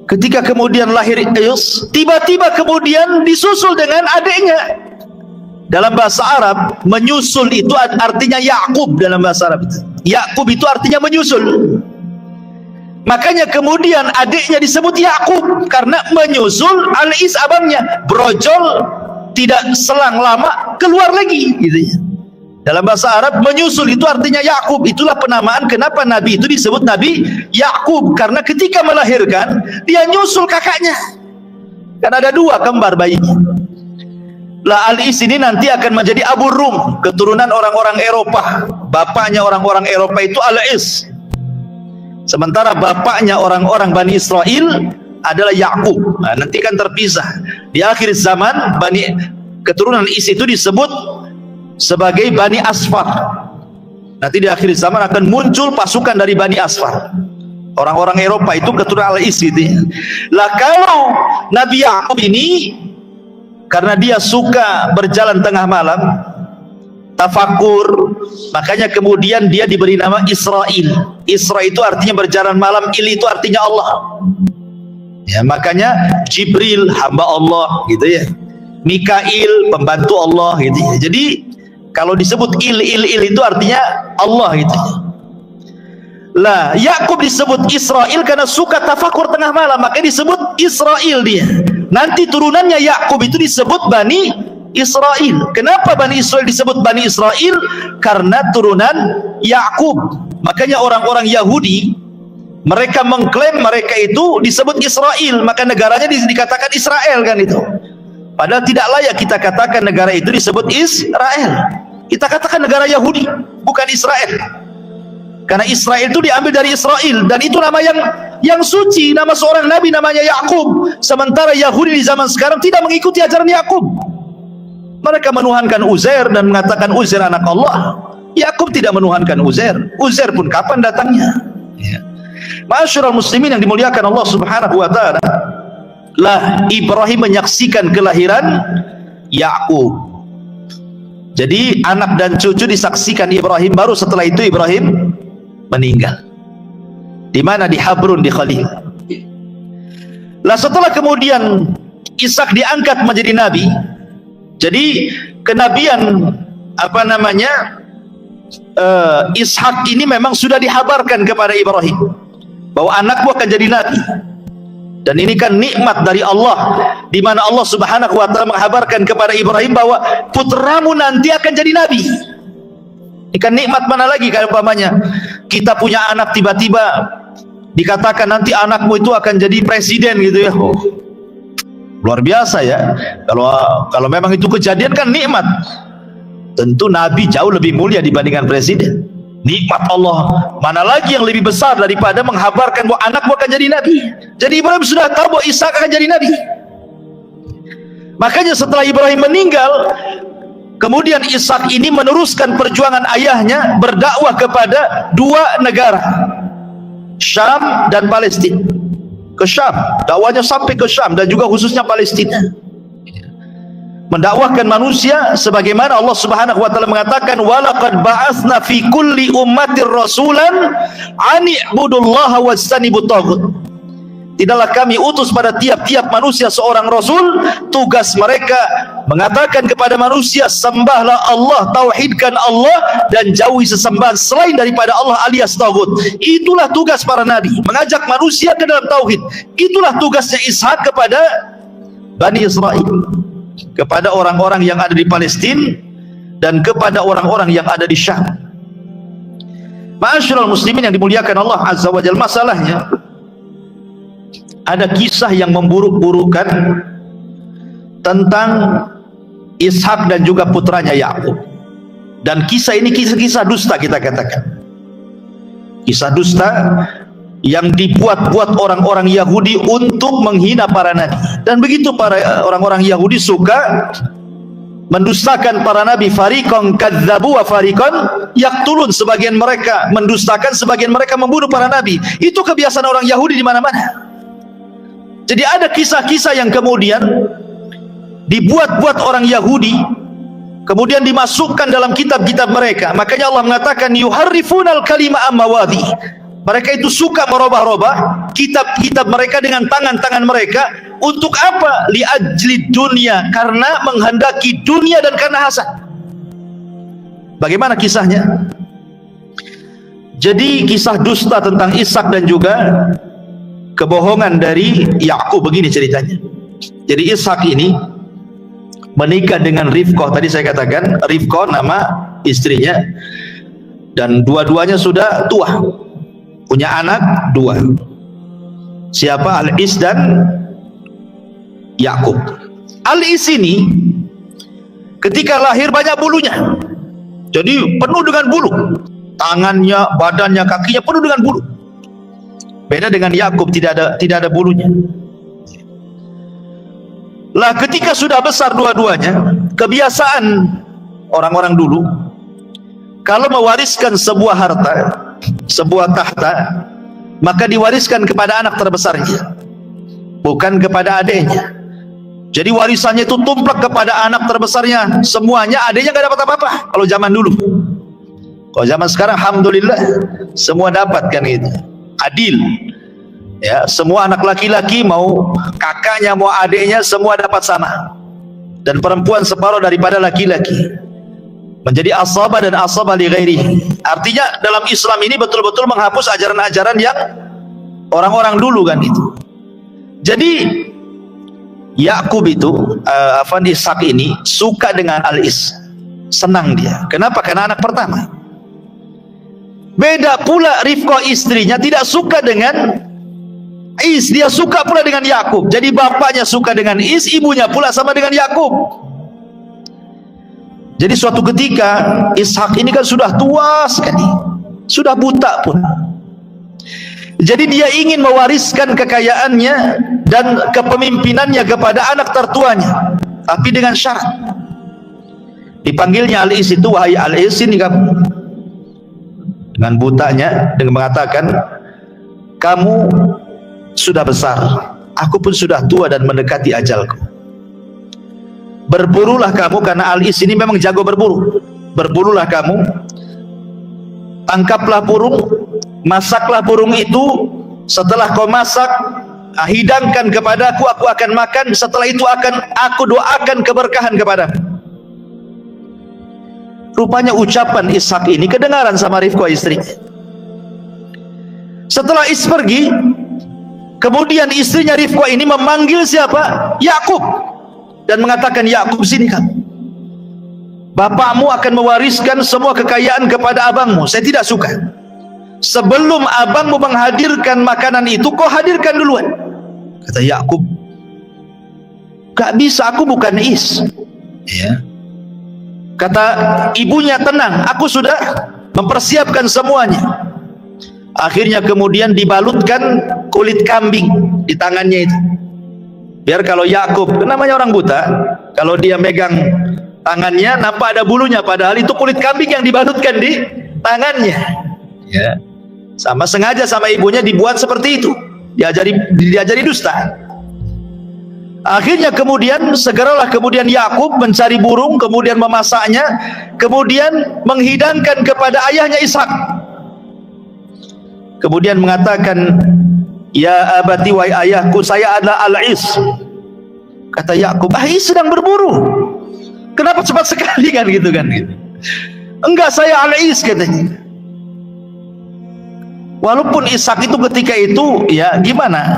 Ketika kemudian lahir Is, tiba-tiba kemudian disusul dengan adiknya. Dalam bahasa Arab, menyusul itu artinya Yakub. Dalam bahasa Arab itu Yakub itu artinya menyusul. Makanya kemudian adiknya disebut Yakub karena menyusul Al-Is abangnya. Brojol, tidak selang lama keluar lagi gitu ya. Dalam bahasa Arab menyusul itu artinya Yakub. Itulah penamaan kenapa Nabi itu disebut Nabi Yakub, karena ketika melahirkan dia nyusul kakaknya. Kan ada dua kembar bayinya. Lah Al-Is ini nanti akan menjadi Abu Rum, keturunan orang-orang Eropa. Bapaknya orang-orang Eropa itu Al-Is. Sementara bapaknya orang-orang Bani Israel adalah Yakub. Nah, nanti kan terpisah. Di akhir zaman keturunan Is itu disebut sebagai Bani Asfar. Nanti di akhir zaman akan muncul pasukan dari Bani Asfar. Orang-orang Eropa itu keturunan Al-Is gitu. Lah kalau Nabi Yakub ini karena dia suka berjalan tengah malam, tafakur, makanya kemudian dia diberi nama Israel. Isra itu artinya berjalan malam, Il itu artinya Allah. Ya, makanya Jibril hamba Allah gitu ya. Mikail pembantu Allah gitu ya. Jadi kalau disebut Il itu artinya Allah gitu. Lah Yakub disebut Israel karena suka tafakur tengah malam, makanya disebut Israel dia. Nanti turunannya Yakub itu disebut Bani Israel. Kenapa Bani Israel disebut Bani Israel? Karena turunan Yakub. Makanya orang-orang Yahudi mereka mengklaim mereka itu disebut Israel, maka negaranya dikatakan Israel kan itu. Padahal tidak layak kita katakan negara itu disebut Israel. Kita katakan negara Yahudi, bukan Israel. Karena Israel itu diambil dari Israel, dan itu nama yang suci, nama seorang nabi namanya Yakub. Sementara Yahudi di zaman sekarang tidak mengikuti ajaran Yakub. Mereka menuhankan Uzair dan mengatakan Uzair anak Allah. Yakub tidak menuhankan Uzair. Uzair pun kapan datangnya? Ya. Ma'asyiral muslimin yang dimuliakan Allah Subhanahu wa taala. Lah Ibrahim menyaksikan kelahiran Yakub. Jadi anak dan cucu disaksikan Ibrahim, baru setelah itu Ibrahim meninggal. Di mana? Di Habrun, di Khalil. Lah setelah kemudian Ishak diangkat menjadi nabi. Jadi kenabian Ishak ini memang sudah dihabarkan kepada Ibrahim bahwa anakmu akan jadi nabi. Dan ini kan nikmat dari Allah, di mana Allah Subhanahu wa taala menghabarkan kepada Ibrahim bahwa putramu nanti akan jadi nabi. Ini kan nikmat mana lagi kalau umpamanya kita punya anak tiba-tiba dikatakan nanti anakmu itu akan jadi presiden gitu ya. Oh, luar biasa ya. Kalau memang itu kejadian kan nikmat. Tentu nabi jauh lebih mulia dibandingkan presiden. Nikmat Allah mana lagi yang lebih besar daripada menghabarkan bahwa anakmu akan jadi nabi. Jadi Ibrahim sudah tahu bahwa Ishak akan jadi nabi. Makanya setelah Ibrahim meninggal, kemudian Ishak ini meneruskan perjuangan ayahnya berdakwah kepada dua negara, Syam dan Palestina. Ke Syam, dakwahnya sampai ke Syam dan juga khususnya Palestina. Mendakwahkan manusia sebagaimana Allah Subhanahu wa taala mengatakan, walaqad ba'atsna fi kulli ummatir rasulan an i'budullaha wajtanibut taghut. Tidaklah kami utus pada tiap-tiap manusia seorang rasul, tugas mereka mengatakan kepada manusia, sembahlah Allah, tauhidkan Allah, dan jauhi sesembahan selain daripada Allah alias taghut. Itulah tugas para nabi, mengajak manusia ke dalam tauhid. Itulah tugasnya Ishak kepada Bani Israel, kepada orang-orang yang ada di Palestina dan kepada orang-orang yang ada di Syam. Ma'asyiral muslimin yang dimuliakan Allah Azza wa Jalla, masalahnya ada kisah yang memburuk-burukan tentang Ishak dan juga putranya Yakub. Dan kisah ini kisah-kisah dusta, kita katakan kisah dusta yang dibuat-buat orang-orang Yahudi untuk menghina para nabi. Dan begitu para orang-orang Yahudi suka mendustakan para nabi. Fariqan kadzabu wa fariqan yaqtulun. Sebagian mereka mendustakan, sebagian mereka membunuh para nabi. Itu kebiasaan orang Yahudi di mana-mana. Jadi ada kisah-kisah yang kemudian dibuat-buat orang Yahudi, kemudian dimasukkan dalam kitab-kitab mereka. Makanya Allah mengatakan yuharrifunal kalima amawadi. Mereka itu suka merubah-rubah kitab-kitab mereka dengan tangan-tangan mereka. Untuk apa? Li'ajlid dunia, karena menghendaki dunia dan karena hasad. Bagaimana kisahnya? Jadi kisah dusta tentang Ishak dan juga kebohongan dari Yakub begini ceritanya. Jadi Ishak ini menikah dengan Rifqah. Tadi saya katakan Rifqah nama istrinya, dan dua-duanya sudah tua, punya anak dua. Siapa? Al-Is dan Yakub. Al-Is ini ketika lahir banyak bulunya, jadi penuh dengan bulu, tangannya, badannya, kakinya penuh dengan bulu. Beda dengan Yakub, tidak ada bulunya. Lah ketika sudah besar dua-duanya, kebiasaan orang-orang dulu kalau mewariskan sebuah harta, sebuah tahta, maka diwariskan kepada anak terbesarnya, bukan kepada adiknya. Jadi warisannya itu tumplak kepada anak terbesarnya semuanya, adiknya gak dapat apa-apa kalau zaman dulu. Kalau zaman sekarang alhamdulillah semua dapat kan gitu. Adil. Ya, semua anak laki-laki mau kakaknya mau adiknya semua dapat sama. Dan perempuan separuh daripada laki-laki. Menjadi asabah dan asabah li ghairihi. Artinya dalam Islam ini betul-betul menghapus ajaran-ajaran yang orang-orang dulu kan itu. Jadi Yakub itu Ishak ini suka dengan Al-Is, senang dia. Kenapa? Karena anak pertama. Beda pula Rifqah istrinya tidak suka dengan Is, dia suka pula dengan Yakub. Jadi bapaknya suka dengan Is, ibunya pula sama dengan Yakub. Jadi suatu ketika Ishak ini kan sudah tua sekali, sudah buta pun. Jadi dia ingin mewariskan kekayaannya dan kepemimpinannya kepada anak tertuanya, tapi dengan syarat. Dipanggilnya Al-Is itu, wahai Al-Is, ini kamu. Dengan butanya, dengan mengatakan, kamu sudah besar, aku pun sudah tua dan mendekati ajalku. Berburulah kamu, karena Al-Is ini memang jago berburu. Berburulah kamu, tangkaplah burung, masaklah burung itu. Setelah kau masak, hidangkan kepadaku, aku akan makan. Setelah itu aku doakan keberkahan kepadamu. Rupanya ucapan Ishak ini kedengaran sama Rifqah istrinya. Setelah Is pergi, kemudian istrinya Rifqah ini memanggil siapa? Yakub, dan mengatakan, Yakub, sini kamu. Bapakmu akan mewariskan semua kekayaan kepada abangmu. Saya tidak suka. Sebelum abangmu menghadirkan makanan itu, kau hadirkan duluan. Kata Yakub, gak bisa, aku bukan Is. Ya. Kata ibunya, tenang, aku sudah mempersiapkan semuanya. Akhirnya kemudian dibalutkan kulit kambing di tangannya itu. Biar kalau Yakub, namanya orang buta, kalau dia megang tangannya nampak ada bulunya, padahal itu kulit kambing yang dibalutkan di tangannya. Ya. Sama sengaja sama ibunya dibuat seperti itu. Diajari dusta. Akhirnya kemudian segeralah kemudian Yakub mencari burung, kemudian memasaknya, kemudian menghidangkan kepada ayahnya Ishak. Kemudian mengatakan, ya abati, wahai ayahku, saya adalah Al-Is. Kata Yakub, Is sedang berburu, kenapa cepat sekali kan gitu kan gitu. Enggak, saya Al-Is katanya. Walaupun Ishak itu ketika itu ya gimana,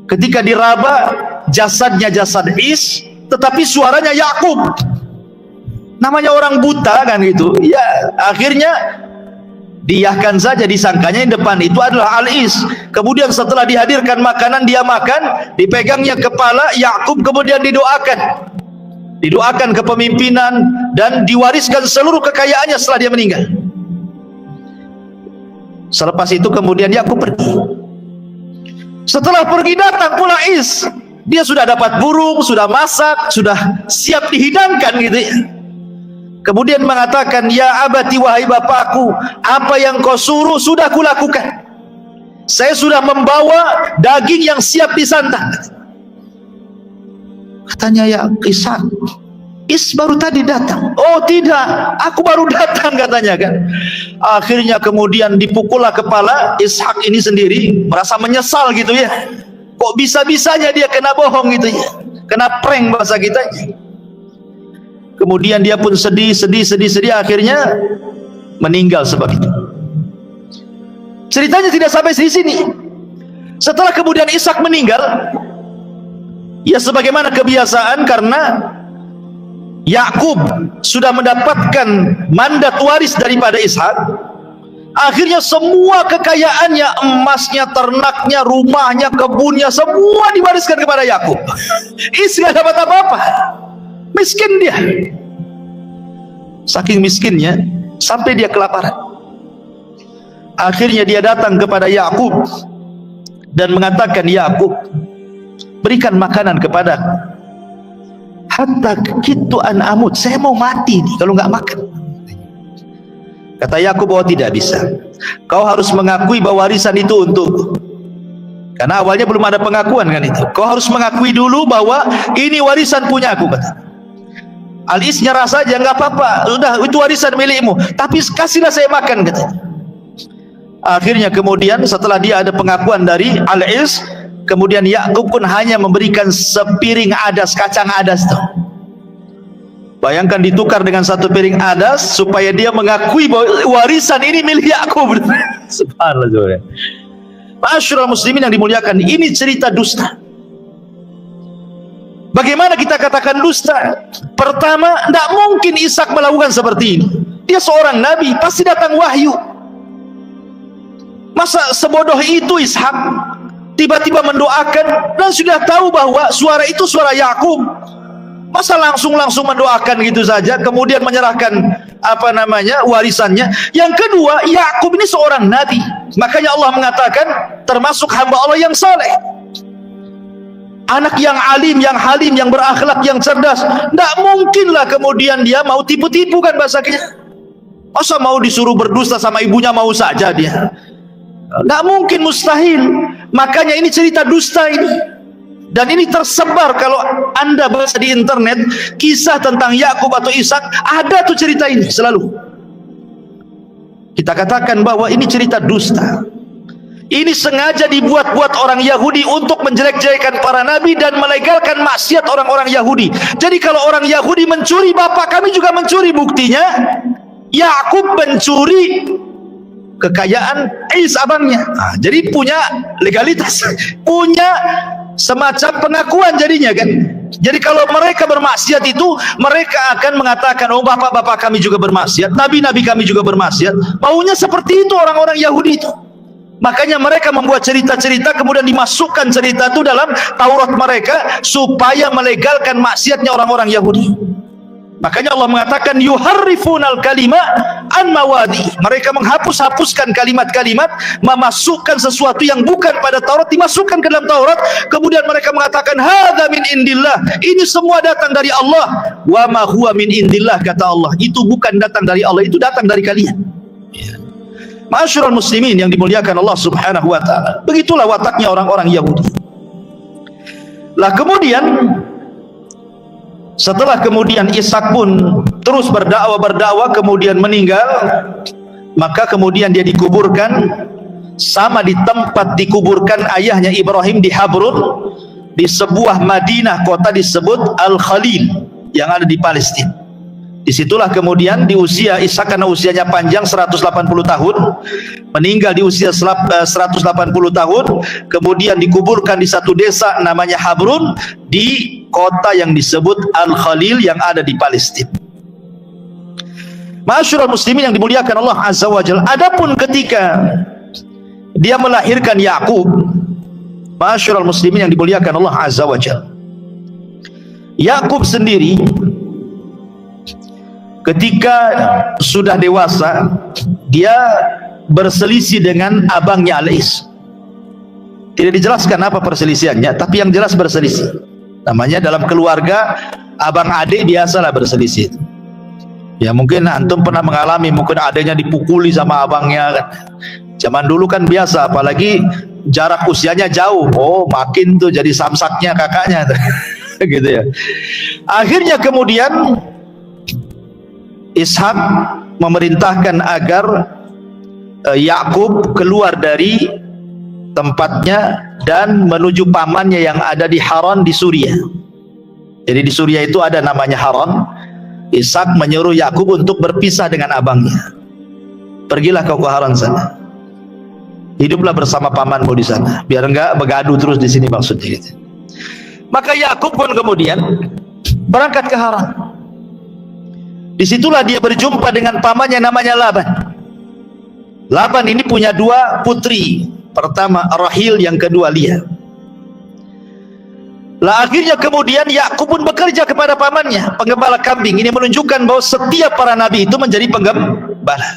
ketika diraba jasadnya jasad Is, tetapi suaranya Yakub, namanya orang buta kan gitu ya. Akhirnya diiyahkan saja, disangkanya yang depan itu adalah Al-Is. Kemudian setelah dihadirkan makanan, dia makan, dipegangnya kepala Yakub, kemudian didoakan kepemimpinan dan diwariskan seluruh kekayaannya setelah dia meninggal. Selepas itu kemudian Yakub pergi. Setelah pergi datang pula Is, dia sudah dapat burung, sudah masak, sudah siap dihidangkan gitu ya. Kemudian mengatakan, ya abati, wahai bapakku, apa yang kau suruh sudah kulakukan. Saya sudah membawa daging yang siap disantap. Katanya, ya Ishak, Is baru tadi datang. Oh tidak, aku baru datang katanya kan. Akhirnya kemudian dipukullah kepala Ishak ini sendiri, merasa menyesal gitu ya. Kok bisa-bisanya dia kena bohong gitu ya, kena prank bahasa kita. Kemudian dia pun sedih, akhirnya meninggal sebab itu. Ceritanya tidak sampai di sini. Setelah kemudian Ishak meninggal, ya sebagaimana kebiasaan, karena Yakub sudah mendapatkan mandat waris daripada Ishak, Akhirnya semua kekayaannya, emasnya, ternaknya, rumahnya, kebunnya, semua diwariskan kepada Yakub. Is nggak dapat apa-apa, miskin dia. Saking miskinnya sampai dia kelaparan. Akhirnya dia datang kepada Yakub dan mengatakan, Yakub, berikan makanan kepada hatta kitu an amut, saya mau mati nih kalau nggak makan. Kata Yakub, oh tidak bisa, kau harus mengakui bahwa warisan itu untukku. Karena awalnya belum ada pengakuan kan itu. Kau harus mengakui dulu bahwa ini warisan punya aku, kata. Al-Is nyerah saja, nggak apa-apa, sudah itu warisan milikmu, tapi kasihlah saya makan, kata. Akhirnya kemudian setelah dia ada pengakuan dari Al-Is, kemudian Yakub pun hanya memberikan sepiring adas, kacang adas tuh. Bayangkan ditukar dengan satu piring adas supaya dia mengakui bahwa warisan ini milik Yakub. Subhanallah. Ma'asyiral muslimin yang dimuliakan, ini cerita dusta. Bagaimana kita katakan dusta? Pertama, tidak mungkin Ishak melakukan seperti ini. Dia seorang nabi, pasti datang wahyu. Masa sebodoh itu Ishak tiba-tiba mendoakan dan sudah tahu bahwa suara itu suara Yakub? Masa langsung mendoakan gitu saja, kemudian menyerahkan warisannya. Yang kedua, Yakub ini seorang nabi, makanya Allah mengatakan termasuk hamba Allah yang saleh, anak yang alim, yang halim, yang berakhlak, yang cerdas. Tidak mungkinlah kemudian dia mau tipu-tipu kan bahasanya. Masa mau disuruh berdusta sama ibunya mau saja dia? Tidak mungkin, mustahil. Makanya ini cerita dusta ini. Dan ini tersebar, kalau anda baca di internet kisah tentang Yakub atau Ishak, ada tuh cerita ini selalu. Kita katakan bahwa ini cerita dusta. Ini sengaja dibuat-buat orang Yahudi untuk menjelek-jelekan para nabi dan melegalkan maksiat orang-orang Yahudi. Jadi kalau orang Yahudi mencuri, bapak kami juga mencuri. Buktinya Yakub mencuri kekayaan Is abangnya. Nah, jadi punya legalitas, punya semacam pengakuan jadinya kan. Jadi kalau mereka bermaksiat itu, mereka akan mengatakan, oh bapak-bapak kami juga bermaksiat, nabi-nabi kami juga bermaksiat. Maunya seperti itu orang-orang Yahudi itu. Makanya mereka membuat cerita-cerita, kemudian dimasukkan cerita itu dalam Taurat mereka supaya melegalkan maksiatnya orang-orang Yahudi. Makanya Allah mengatakan yuharrifunal kalima an mawadi. Mereka menghapus-hapuskan kalimat-kalimat, memasukkan sesuatu yang bukan pada Taurat dimasukkan ke dalam Taurat. Kemudian mereka mengatakan hadza min indillah. Ini semua datang dari Allah. Wa ma huwa min indillah, kata Allah. Itu bukan datang dari Allah, itu datang dari kalian. Ma'asyiral muslimin yang dimuliakan Allah Subhanahu wa taala. Begitulah wataknya orang-orang Yahudi. Lah kemudian setelah kemudian Ishak pun terus berdakwah kemudian meninggal, maka kemudian dia dikuburkan sama di tempat dikuburkan ayahnya Ibrahim di Habrun, di sebuah Madinah, kota disebut Al-Khalil yang ada di Palestina. Disitulah kemudian di usia Ishak, karena usianya panjang 180 tahun, meninggal di usia 180 tahun, kemudian dikuburkan di satu desa namanya Habrun di kota yang disebut Al-Khalil yang ada di Palestina. Ma'asyiral muslimin yang dimuliakan Allah Azza wa Jalla, adapun ketika dia melahirkan Yakub, ma'asyiral muslimin yang dimuliakan Allah Azza wa Jalla, Yakub sendiri ketika sudah dewasa, dia berselisih dengan abangnya Al-Is. Tidak dijelaskan apa perselisihannya, tapi yang jelas berselisih. Namanya dalam keluarga abang adik biasalah berselisih. Ya mungkin antum pernah mengalami, mungkin adiknya dipukuli sama abangnya kan. Zaman dulu kan biasa, apalagi jarak usianya jauh. Oh makin tuh jadi samsaknya kakaknya gitu ya. Akhirnya kemudian Ishak memerintahkan agar Yakub keluar dari tempatnya dan menuju pamannya yang ada di Haran di Suriah. Jadi di Suriah itu ada namanya Haran. Ishak menyuruh Yakub untuk berpisah dengan abangnya. Pergilah kau ke Haran sana. Hiduplah bersama pamanmu di sana, biar enggak begaduh terus di sini maksudnya gitu. Maka Yakub pun kemudian berangkat ke Haran. Disitulah dia berjumpa dengan pamannya namanya Laban. Laban ini punya dua putri, pertama Rahil, yang kedua Lia. Lah akhirnya kemudian Yakub pun bekerja kepada pamannya, penggembala kambing. Ini menunjukkan bahwa setiap para nabi itu menjadi penggembala.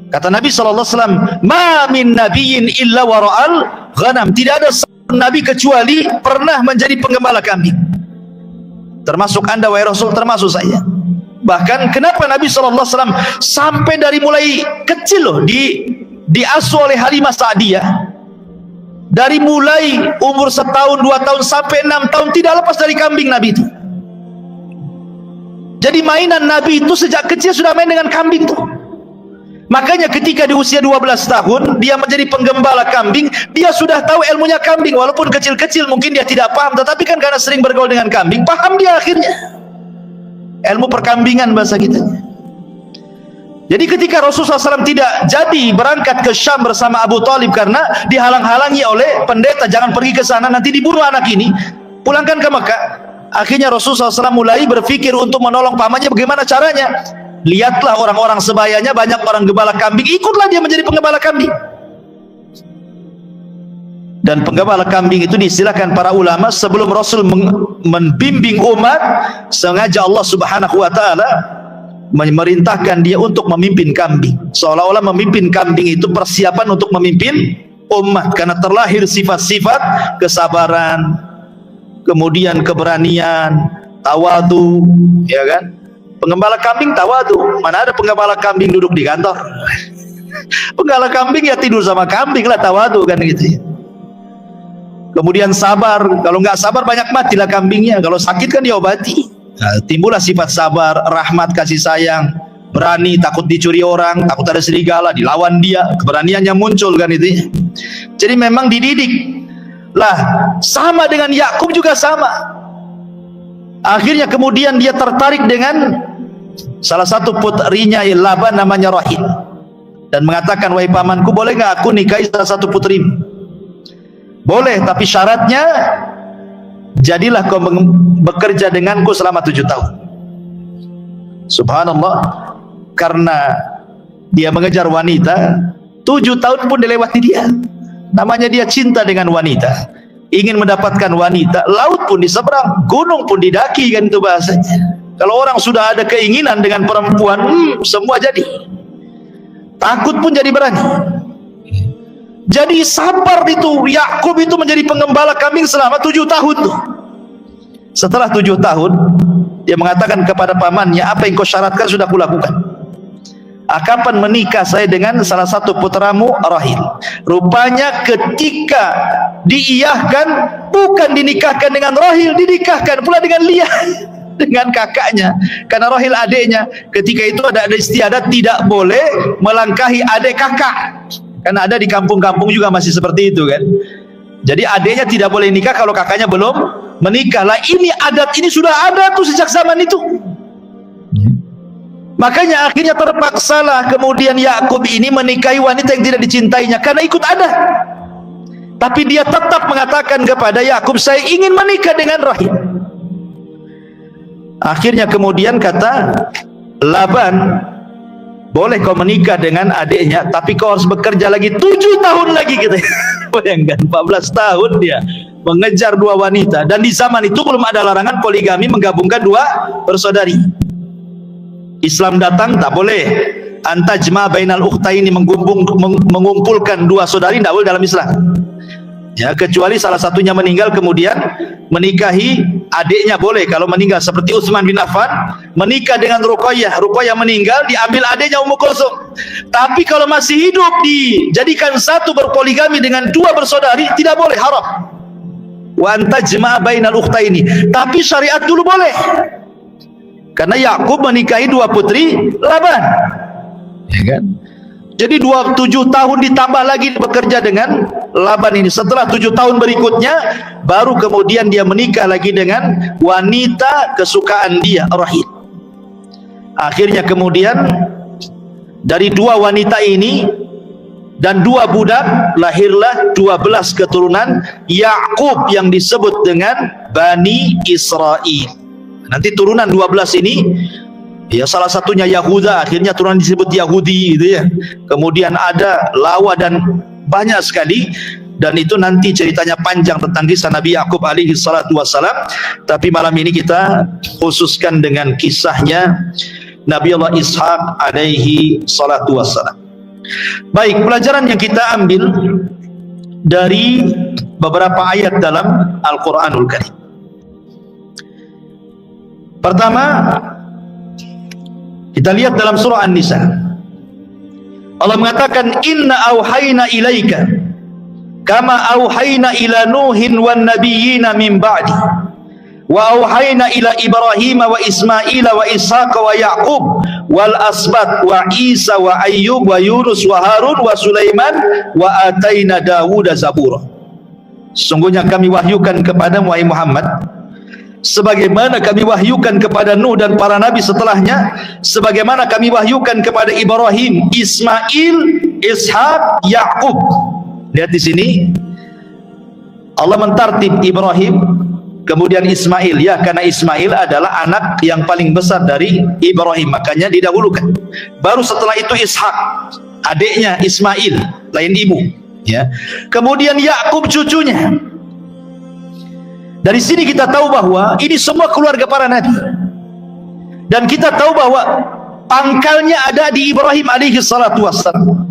Kata Nabi SAW, ma min nabiyyin illa wara'al ghanam. Tidak ada seorang nabi kecuali pernah menjadi penggembala kambing. Termasuk anda wahai Rasul, termasuk saya. Bahkan kenapa Nabi SAW sampai dari mulai kecil loh diasuh oleh Halimah Sa'diyah, dari mulai umur 1 tahun, 2 tahun sampai 6 tahun tidak lepas dari kambing Nabi itu. Jadi mainan Nabi itu sejak kecil sudah main dengan kambing tuh. Makanya ketika di usia 12 tahun dia menjadi penggembala kambing, dia sudah tahu ilmunya kambing. Walaupun kecil-kecil mungkin dia tidak paham, tetapi kan karena sering bergaul dengan kambing, paham dia akhirnya. Ilmu perkambingan bahasa kita. Jadi ketika Rasulullah SAW tidak jadi berangkat ke Syam bersama Abu Talib karena dihalang-halangi oleh pendeta, jangan pergi ke sana nanti dibunuh anak ini, pulangkan ke Mekah. Akhirnya Rasulullah SAW mulai berpikir untuk menolong pamannya. Bagaimana caranya? Lihatlah orang-orang sebayanya, banyak orang gembala kambing, ikutlah dia menjadi penggembala kambing. Dan penggembala kambing itu diistilahkan para ulama, sebelum Rasul membimbing umat, sengaja Allah Subhanahu wa taala memerintahkan dia untuk memimpin kambing. Seolah-olah memimpin kambing itu persiapan untuk memimpin umat, karena terlahir sifat-sifat kesabaran, kemudian keberanian, tawadu, ya kan? Penggembala kambing tawadu. Mana ada penggembala kambing duduk di kantor? Penggembala kambing ya tidur sama kambing lah, tawadu kan gitu ya. Kemudian sabar, kalau nggak sabar banyak matilah kambingnya. Kalau sakit kan diobati. Nah, timbullah sifat sabar, rahmat, kasih sayang, berani, takut dicuri orang, takut ada serigala, dilawan dia, keberaniannya muncul kan itu. Jadi memang dididik. Lah, sama dengan Yakub juga sama. Akhirnya kemudian dia tertarik dengan salah satu putrinya Laban namanya Rahil, dan mengatakan, wahai pamanku, boleh nggak aku nikahi salah satu putrimu? Boleh, tapi syaratnya jadilah kau bekerja denganku selama 7 tahun. Subhanallah, karena dia mengejar wanita, 7 tahun pun dilewati dia. Namanya dia cinta dengan wanita, ingin mendapatkan wanita, laut pun diseberang, gunung pun didaki, kan itu bahasanya. Kalau orang sudah ada keinginan dengan perempuan, semua jadi. Takut pun jadi berani. Jadi sabar itu, Yakub itu menjadi penggembala kambing selama 7 tahun tuh. Setelah 7 tahun, dia mengatakan kepada pamannya, apa yang kau syaratkan sudah kulakukan. Kapan menikah saya dengan salah satu putramu Rahil? Rupanya ketika diiyahkan, bukan dinikahkan dengan Rahil, dinikahkan pula dengan Lia, dengan kakaknya. Karena Rahil adiknya, ketika itu ada istiadat tidak boleh melangkahi adik kakak. Karena ada di kampung-kampung juga masih seperti itu kan. Jadi adiknya tidak boleh nikah kalau kakaknya belum menikah. Lah ini adat ini sudah ada tuh sejak zaman itu. Makanya akhirnya terpaksalah kemudian Yakub ini menikahi wanita yang tidak dicintainya karena ikut adat. Tapi dia tetap mengatakan kepada Yakub, saya ingin menikah dengan Rahil. Akhirnya kemudian kata Laban, boleh kau menikah dengan adiknya, tapi kau harus bekerja lagi 7 tahun lagi gitu. Bayangkan 14 tahun dia mengejar 2 wanita, dan di zaman itu belum ada larangan poligami, menggabungkan 2 bersaudari. Islam datang tak boleh antajma bainal ukhtaini, mengumpulkan 2 saudari, tidak boleh dalam Islam. Ya, kecuali salah satunya meninggal kemudian menikahi adiknya boleh. Kalau meninggal seperti Utsman bin Affan menikah dengan Ruqayyah, Ruqayyah meninggal diambil adiknya Ummu Kulsum. Tapi kalau masih hidup dijadikan satu, berpoligami dengan 2 bersaudari tidak boleh, haram. Wa antajma bainal ukhtaini. Tapi syariat dulu boleh. Karena Yakub menikahi 2 putri Laban. Ya kan? Jadi 7 tahun ditambah lagi bekerja dengan Laban ini. Setelah 7 tahun berikutnya, baru kemudian dia menikah lagi dengan wanita kesukaan dia, Rahil. Akhirnya kemudian dari 2 wanita ini dan 2 budak, lahirlah 12 keturunan Yakub yang disebut dengan Bani Israel. Nanti turunan 12 ini Ya, salah satunya Yahuda, akhirnya turunan disebut Yahudi gitu ya. Kemudian ada Lawa dan banyak sekali, dan itu nanti ceritanya panjang tentang kisah Nabi Yakub alaihi salatu wassalam. Tapi malam ini kita khususkan dengan kisahnya Nabi Allah Ishaq alaihi salatu wassalam. Baik, pelajaran yang kita ambil dari beberapa ayat dalam Al-Quranul Karim. Pertama, kita lihat dalam surah An-Nisa. Allah mengatakan, inna auhayna ilaika kama auhayna ila Nuhin wan nabiyyina min ba'di wa auhayna ila Ibrahim wa Ismail wa Ishaq wa Yaqub wal asbat wa Isa wa Ayyub wa Yunus wa Harun wa Sulaiman wa ataina Dawuda zabura. Sesungguhnya kami wahyukan kepada Muhammad sebagaimana kami wahyukan kepada Nuh dan para nabi setelahnya, sebagaimana kami wahyukan kepada Ibrahim, Ismail, Ishaq, Yaqub. Lihat di sini Allah mentartib Ibrahim, kemudian Ismail, ya, karena Ismail adalah anak yang paling besar dari Ibrahim, makanya didahulukan. Baru setelah itu Ishaq, adiknya Ismail, lain ibu, ya. Kemudian Yaqub, cucunya. Dari sini kita tahu bahwa ini semua keluarga para nabi, dan kita tahu bahwa pangkalnya ada di Ibrahim alaihi salatu wassalam,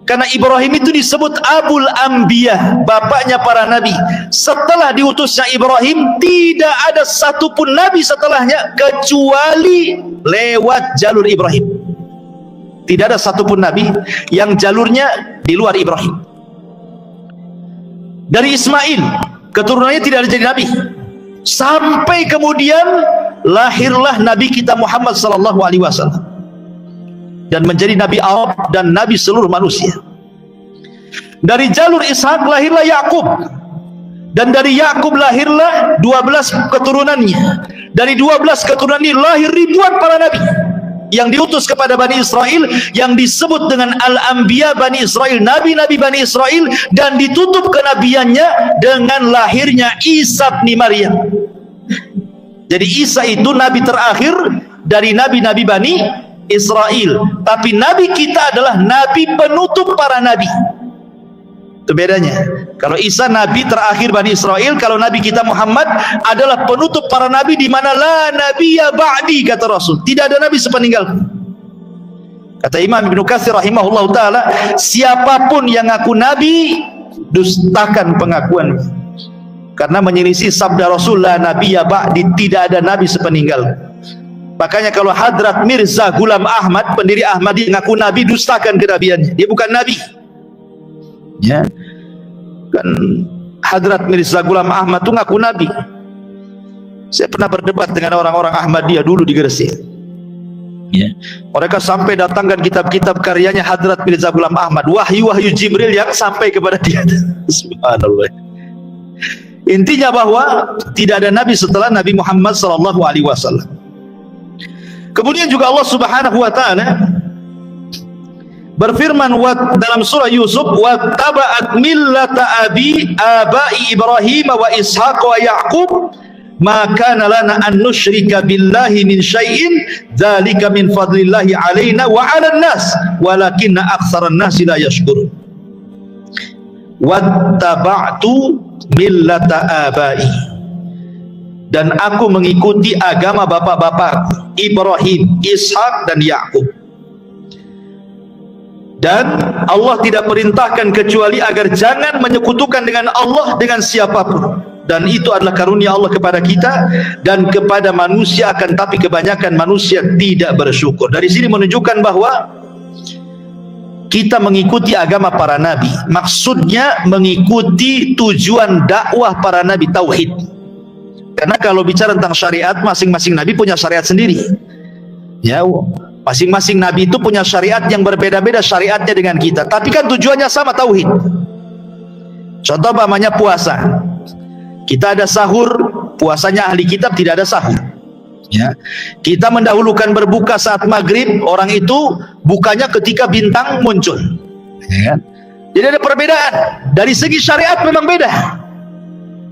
karena Ibrahim itu disebut Abul Anbiya, bapaknya para nabi. Setelah diutusnya Ibrahim, tidak ada satupun nabi setelahnya kecuali lewat jalur Ibrahim. Tidak ada satupun nabi yang jalurnya di luar Ibrahim. Dari Ismail, keturunannya tidak ada jadi nabi, sampai kemudian lahirlah Nabi kita Muhammad sallallahu alaihi wasallam, dan menjadi Nabi Arab dan Nabi seluruh manusia. Dari jalur Ishaq lahirlah Yaqub, dan dari Yaqub lahirlah 12 keturunannya. Dari 12 keturunan ini lahir ribuan para nabi yang diutus kepada Bani Israel, yang disebut dengan Al-Anbiya Bani Israel, nabi-nabi Bani Israel, dan ditutup kenabiannya dengan lahirnya Isa bin Maryam. Jadi Isa itu nabi terakhir dari nabi-nabi Bani Israel, tapi nabi kita adalah nabi penutup para nabi. Itu bedanya. Kalau Isa nabi terakhir Bani Israel, kalau nabi kita Muhammad adalah penutup para nabi, di mana la nabiyya ba'di, kata Rasul, tidak ada nabi sepeninggalku. Kata Imam Ibnu Katsir rahimahullah taala, siapapun yang ngaku nabi, dustakan pengakuan, karena menyelisih sabda Rasul, la nabiyya ba'di, tidak ada nabi sepeninggalku. Makanya kalau Hadrat Mirza Ghulam Ahmad, pendiri Ahmadiyah, ngaku nabi, dustakan kenabiannya, dia bukan nabi. Ya, kan Hadrat Mirza Ghulam Ahmad itu ngaku nabi. Saya pernah berdebat dengan orang-orang Ahmadiyah dulu di Gresik, ya. Mereka sampai datangkan kitab-kitab karyanya Hadrat Mirza Ghulam Ahmad, wahyu-wahyu Jibril yang sampai kepada dia. Subhanallah. Intinya bahwa tidak ada nabi setelah Nabi Muhammad sallallahu alaihi wasallam. Kemudian juga Allah Subhanahu wa taala berfirman dalam surah Yusuf, wa taba'at millata abai Ibrahim wa Ishaq wa Yaqub ma kana lana an nusyrika billahi min syai'in dzalika min fadlillahi alaina wa 'alan nas walakinna aktsaran nasi la yashkurun. Wattaba'tu millata abai, dan aku mengikuti agama bapak-bapak Ibrahim, Ishak dan Yaqub. Dan Allah tidak perintahkan kecuali agar jangan menyekutukan dengan Allah dengan siapapun, dan itu adalah karunia Allah kepada kita dan kepada manusia, akan tapi kebanyakan manusia tidak bersyukur. Dari sini menunjukkan bahwa kita mengikuti agama para nabi, maksudnya mengikuti tujuan dakwah para nabi, tauhid. Karena kalau bicara tentang syariat, masing-masing nabi punya syariat sendiri, ya. Masing-masing nabi itu punya syariat yang berbeda-beda syariatnya dengan kita, tapi kan tujuannya sama, tauhid. Contoh namanya puasa, kita ada sahur, puasanya ahli kitab tidak ada sahur, ya. Kita mendahulukan berbuka saat maghrib, orang itu bukanya ketika bintang muncul, ya. Jadi ada perbedaan dari segi syariat, memang beda,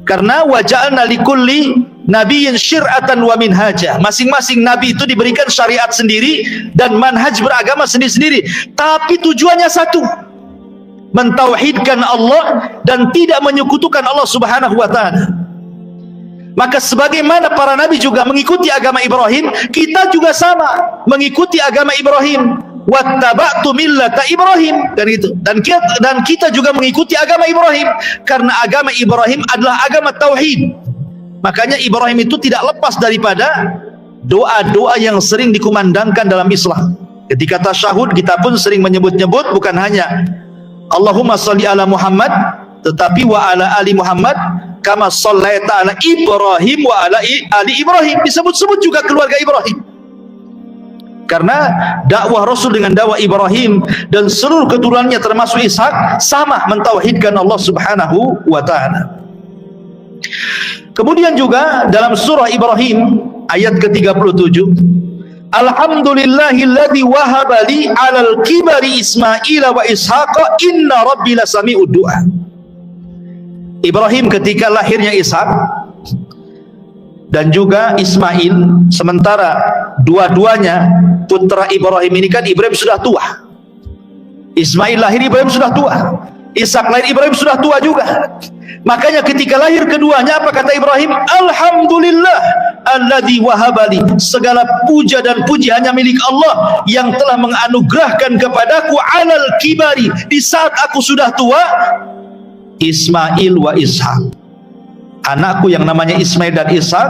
karena waja'alna likulli nabiyyin syir'atan wa minhaja. Masing-masing nabi itu diberikan syariat sendiri dan manhaj beragama sendiri-sendiri, tapi tujuannya satu, mentauhidkan Allah dan tidak menyekutukan Allah Subhanahu wa taala. Maka sebagaimana para nabi juga mengikuti agama Ibrahim, kita juga sama mengikuti agama Ibrahim. Wattaba'tu millata Ibrahim, dan kita juga mengikuti agama Ibrahim karena agama Ibrahim adalah agama tauhid. Makanya Ibrahim itu tidak lepas daripada doa-doa yang sering dikumandangkan dalam Islam. Ketika tasyahud kita pun sering menyebut-nyebut bukan hanya Allahumma sholli ala Muhammad, tetapi wa ala ali Muhammad kama shallaita ala Ibrahim wa ala ali Ibrahim. Disebut-sebut juga keluarga Ibrahim. Karena dakwah Rasul dengan dakwah Ibrahim dan seluruh keturunannya termasuk Ishak sama mentauhidkan Allah Subhanahu wa taala. Kemudian juga dalam surah Ibrahim ayat ke-37, Alhamdulillahilladzi wahaba li 'alal kibari Ismail wa Ishaqa inna rabbi lasami'ud du'a. Ibrahim ketika lahirnya Ishak dan juga Ismail, sementara dua-duanya putra Ibrahim ini kan Ibrahim sudah tua. Ismail lahir Ibrahim sudah tua, Ishak lahir Ibrahim sudah tua juga. Makanya ketika lahir keduanya apa kata Ibrahim? Alhamdulillah alladzi wahabali, segala puja dan puji hanya milik Allah yang telah menganugerahkan kepadaku alal kibari, di saat aku sudah tua, Ismail wa Ishak, anakku yang namanya Ismail dan Ishak.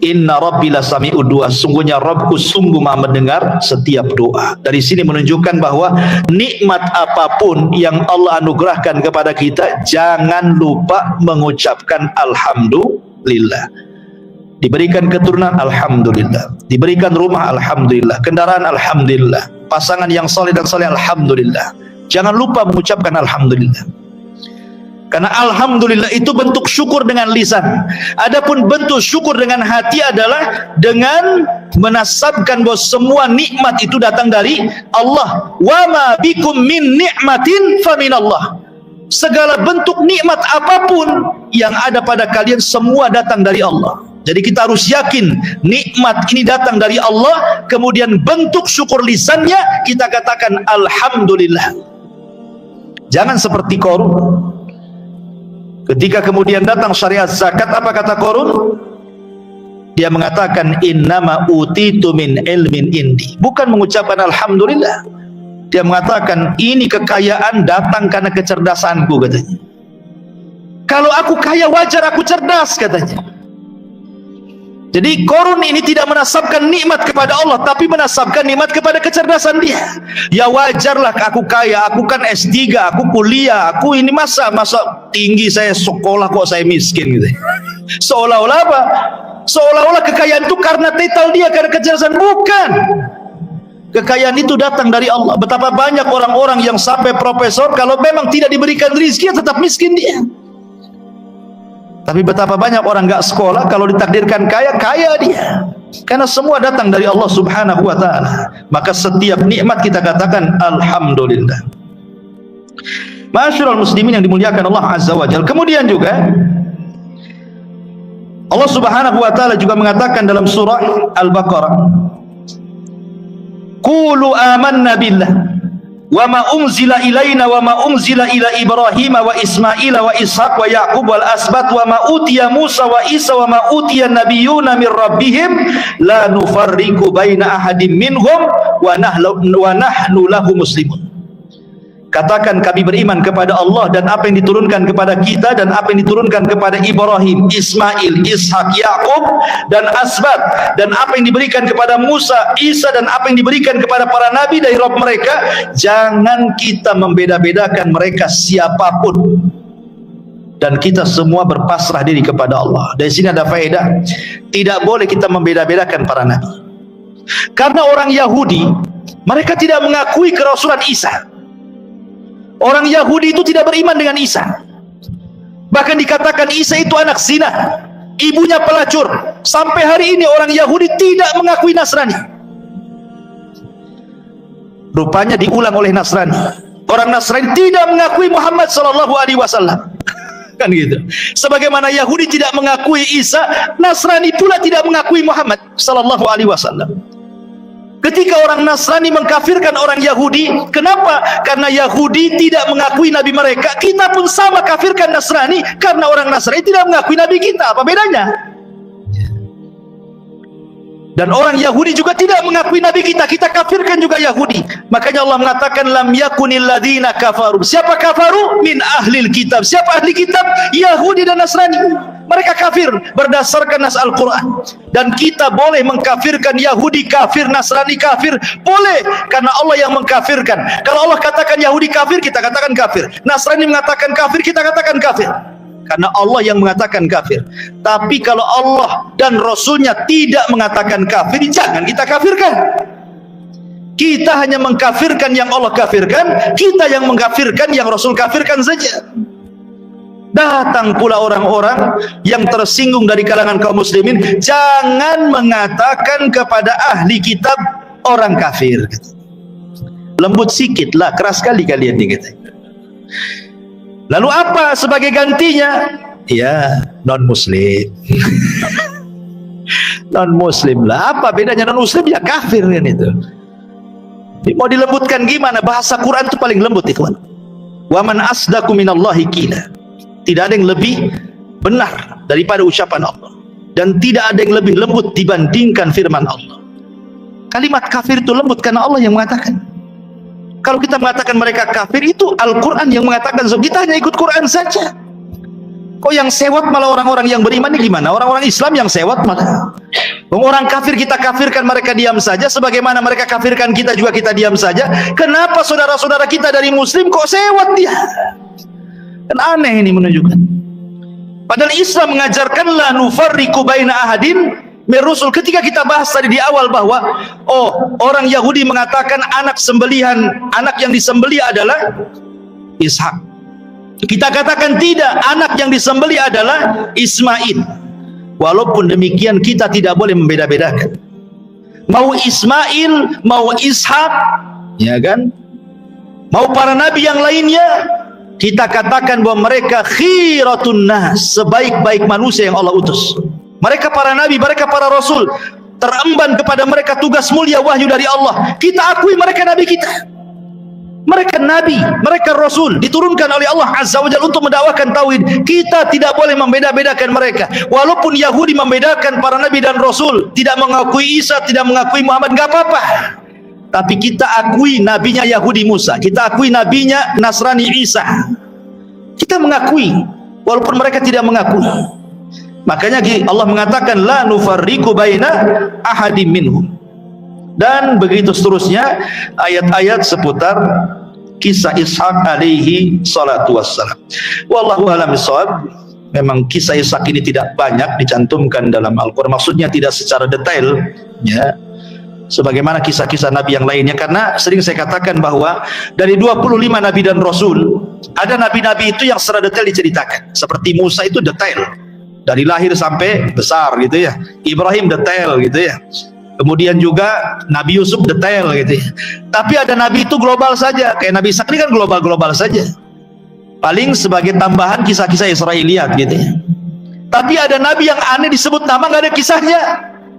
Inna rabbi lasami'ud du'a, sungguhnya Rabbku sungguh maha mendengar setiap doa. Dari sini menunjukkan bahwa nikmat apapun yang Allah anugerahkan kepada kita, jangan lupa mengucapkan alhamdulillah. Diberikan keturunan, alhamdulillah. Diberikan rumah, alhamdulillah. Kendaraan, alhamdulillah. Pasangan yang saleh dan saleh, alhamdulillah. Jangan lupa mengucapkan alhamdulillah. Karena alhamdulillah itu bentuk syukur dengan lisan. Adapun bentuk syukur dengan hati adalah dengan menasabkan bahwa semua nikmat itu datang dari Allah. Wa ma bikum min ni'matin faminallah. Segala bentuk nikmat apapun yang ada pada kalian semua datang dari Allah. Jadi kita harus yakin nikmat ini datang dari Allah, kemudian bentuk syukur lisannya kita katakan alhamdulillah. Jangan seperti Qarun. Ketika kemudian datang syariat zakat, apa kata Qarun? Dia mengatakan innama utitu min ilmin indi. Bukan mengucapkan alhamdulillah. Dia mengatakan ini kekayaan datang karena kecerdasanku, katanya. Kalau aku kaya wajar aku cerdas, katanya. Jadi Qarun ini tidak menasabkan nikmat kepada Allah, tapi menasabkan nikmat kepada kecerdasan dia. Ya wajarlah aku kaya, aku kan S3, aku kuliah, aku ini masa tinggi saya sekolah kok saya miskin gitu. Seolah-olah apa? Seolah-olah kekayaan itu karena titel dia, karena kecerdasan. Bukan. Kekayaan itu datang dari Allah. Betapa banyak orang-orang yang sampai profesor, kalau memang tidak diberikan rezeki tetap miskin dia. Tapi betapa banyak orang gak sekolah, kalau ditakdirkan kaya, kaya dia. Karena semua datang dari Allah Subhanahu wa ta'ala. Maka setiap nikmat kita katakan alhamdulillah. Ma'asyiral muslimin yang dimuliakan Allah Azza wa Jalla. Kemudian juga Allah Subhanahu wa ta'ala juga mengatakan dalam surah Al-Baqarah, Qulu amanna billah wa ma unzila ilaina wa ma unzila ila Ibrahim wa Ismail wa Ishaq wa Yaqub wal asbat wa ma utiya Musa wa Isa wa ma utiya nabiyyuna min rabbihim la nufarriqu baina ahadin minhum wa nahnu lahu muslimun. Katakan kami beriman kepada Allah dan apa yang diturunkan kepada kita dan apa yang diturunkan kepada Ibrahim, Ismail, Ishak, Yaqub dan Asbat, dan apa yang diberikan kepada Musa, Isa dan apa yang diberikan kepada para nabi dari Rabb mereka. Jangan kita membeda-bedakan mereka siapapun, dan kita semua berpasrah diri kepada Allah. Dari sini ada faedah, tidak boleh kita membeda-bedakan para nabi. Karena orang Yahudi mereka tidak mengakui kerasulan Isa. Orang Yahudi itu tidak beriman dengan Isa. Bahkan dikatakan Isa itu anak zina, ibunya pelacur. Sampai hari ini orang Yahudi tidak mengakui Nasrani. Rupanya diulang oleh Nasrani. Orang Nasrani tidak mengakui Muhammad sallallahu alaihi wasallam. Kan gitu. Sebagaimana Yahudi tidak mengakui Isa, Nasrani pula tidak mengakui Muhammad sallallahu alaihi wasallam. Ketika orang Nasrani mengkafirkan orang Yahudi, kenapa? Karena Yahudi tidak mengakui Nabi mereka. Kita pun sama kafirkan Nasrani karena orang Nasrani tidak mengakui Nabi kita. Apa bedanya? Dan orang Yahudi juga tidak mengakui Nabi kita. Kita kafirkan juga Yahudi. Makanya Allah mengatakan lam yakunil ladzina kafaru. Siapa kafaru? Min ahlil kitab. Siapa ahli kitab? Yahudi dan Nasrani. Mereka kafir berdasarkan nas Al-Quran. Dan kita boleh mengkafirkan Yahudi kafir, Nasrani kafir, boleh, karena Allah yang mengkafirkan. Kalau Allah katakan Yahudi kafir, kita katakan kafir. Nasrani mengatakan kafir, kita katakan kafir, karena Allah yang mengatakan kafir. Tapi kalau Allah dan Rasulnya tidak mengatakan kafir, jangan kita kafirkan. Kita hanya mengkafirkan yang Allah kafirkan, kita yang mengkafirkan yang Rasul kafirkan saja. Datang pula orang-orang yang tersinggung dari kalangan kaum muslimin, jangan mengatakan kepada ahli kitab orang kafir. Lembut sikit lah, keras sekali kalian nih. Lalu apa sebagai gantinya? Ya, non muslim. Non muslim lah, apa bedanya non muslim? Ya kafir kan itu. Mau dilembutkan gimana? Bahasa Quran itu paling lembut itu. Wa man asdaqu minallahi qila. Tidak ada yang lebih benar daripada ucapan Allah, dan tidak ada yang lebih lembut dibandingkan firman Allah. Kalimat kafir itu lembut karena Allah yang mengatakan. Kalau kita mengatakan mereka kafir, itu Al-Quran yang mengatakan. So, kita hanya ikut Quran saja. Kok yang sewot malah orang-orang yang beriman ini gimana? Orang-orang Islam yang sewot malah. Orang kafir kita kafirkan, mereka diam saja. Sebagaimana mereka kafirkan kita juga kita diam saja. Kenapa saudara-saudara kita dari Muslim kok sewot dia? Kan aneh ini menunjukkan. Padahal Islam mengajarkan la nufarriqu baina ahadin min rusul. Ketika kita bahas tadi di awal bahwa orang Yahudi mengatakan anak yang disembelih adalah Ishak. Kita katakan tidak, anak yang disembelih adalah Ismail. Walaupun demikian kita tidak boleh membeda-bedakan. Mau Ismail, mau Ishak, ya kan? Mau para nabi yang lainnya, kita katakan bahwa mereka khiratun nas, sebaik-baik manusia yang Allah utus. Mereka para nabi, mereka para rasul, teremban kepada mereka tugas mulia wahyu dari Allah. Kita akui mereka nabi kita. Mereka nabi, mereka rasul, diturunkan oleh Allah Azza wa Jalla untuk mendakwakan tauhid. Kita tidak boleh membeda-bedakan mereka. Walaupun Yahudi membedakan para nabi dan rasul, tidak mengakui Isa, tidak mengakui Muhammad, enggak apa-apa. Tapi kita akui nabinya Yahudi Musa, kita akui nabinya Nasrani Isa. Kita mengakui walaupun mereka tidak mengakui. Makanya Allah mengatakan la nufarriqu baina ahadim minhum. Dan begitu seterusnya ayat-ayat seputar kisah Ishak alaihi salatu wassalam. Wallahu a'lam bishawab. Memang kisah Ishak ini tidak banyak dicantumkan dalam Al-Quran. Maksudnya tidak secara detail, ya, sebagaimana kisah-kisah nabi yang lainnya. Karena sering saya katakan bahwa dari 25 nabi dan rasul, ada nabi-nabi itu yang secara detail diceritakan. Seperti Musa itu detail, dari lahir sampai besar gitu ya. Ibrahim detail gitu ya. Kemudian juga Nabi Yusuf detail gitu ya. Tapi ada nabi itu global saja. Kayak Nabi Ishak ini kan global-global saja. Paling sebagai tambahan kisah-kisah Israiliyat gitu ya. Tapi ada nabi yang aneh disebut nama nggak ada kisahnya.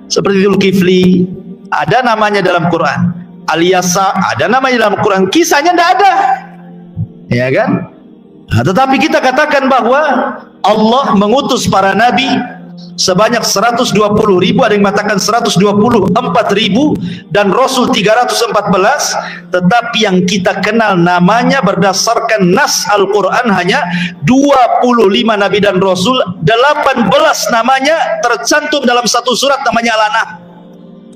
Seperti Zulkifli, ada namanya dalam Quran. Al-Yasa, ada namanya dalam Quran, kisahnya tidak ada, ya kan? Nah, tetapi kita katakan bahwa Allah mengutus para nabi sebanyak 120.000, ada yang mengatakan 124.000, dan Rasul 314. Tetapi yang kita kenal namanya berdasarkan nas Al-Quran hanya 25 nabi dan Rasul. 18 namanya tercantum dalam satu surat namanya Al-An'am.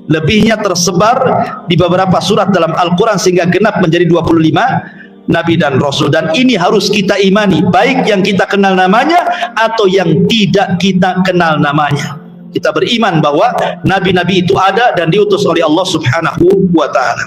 Lebihnya tersebar di beberapa surat dalam Al-Quran sehingga genap menjadi 25 nabi dan rasul. Dan ini harus kita imani, baik yang kita kenal namanya atau yang tidak kita kenal namanya. Kita beriman bahwa nabi-nabi itu ada dan diutus oleh Allah Subhanahu wa ta'ala.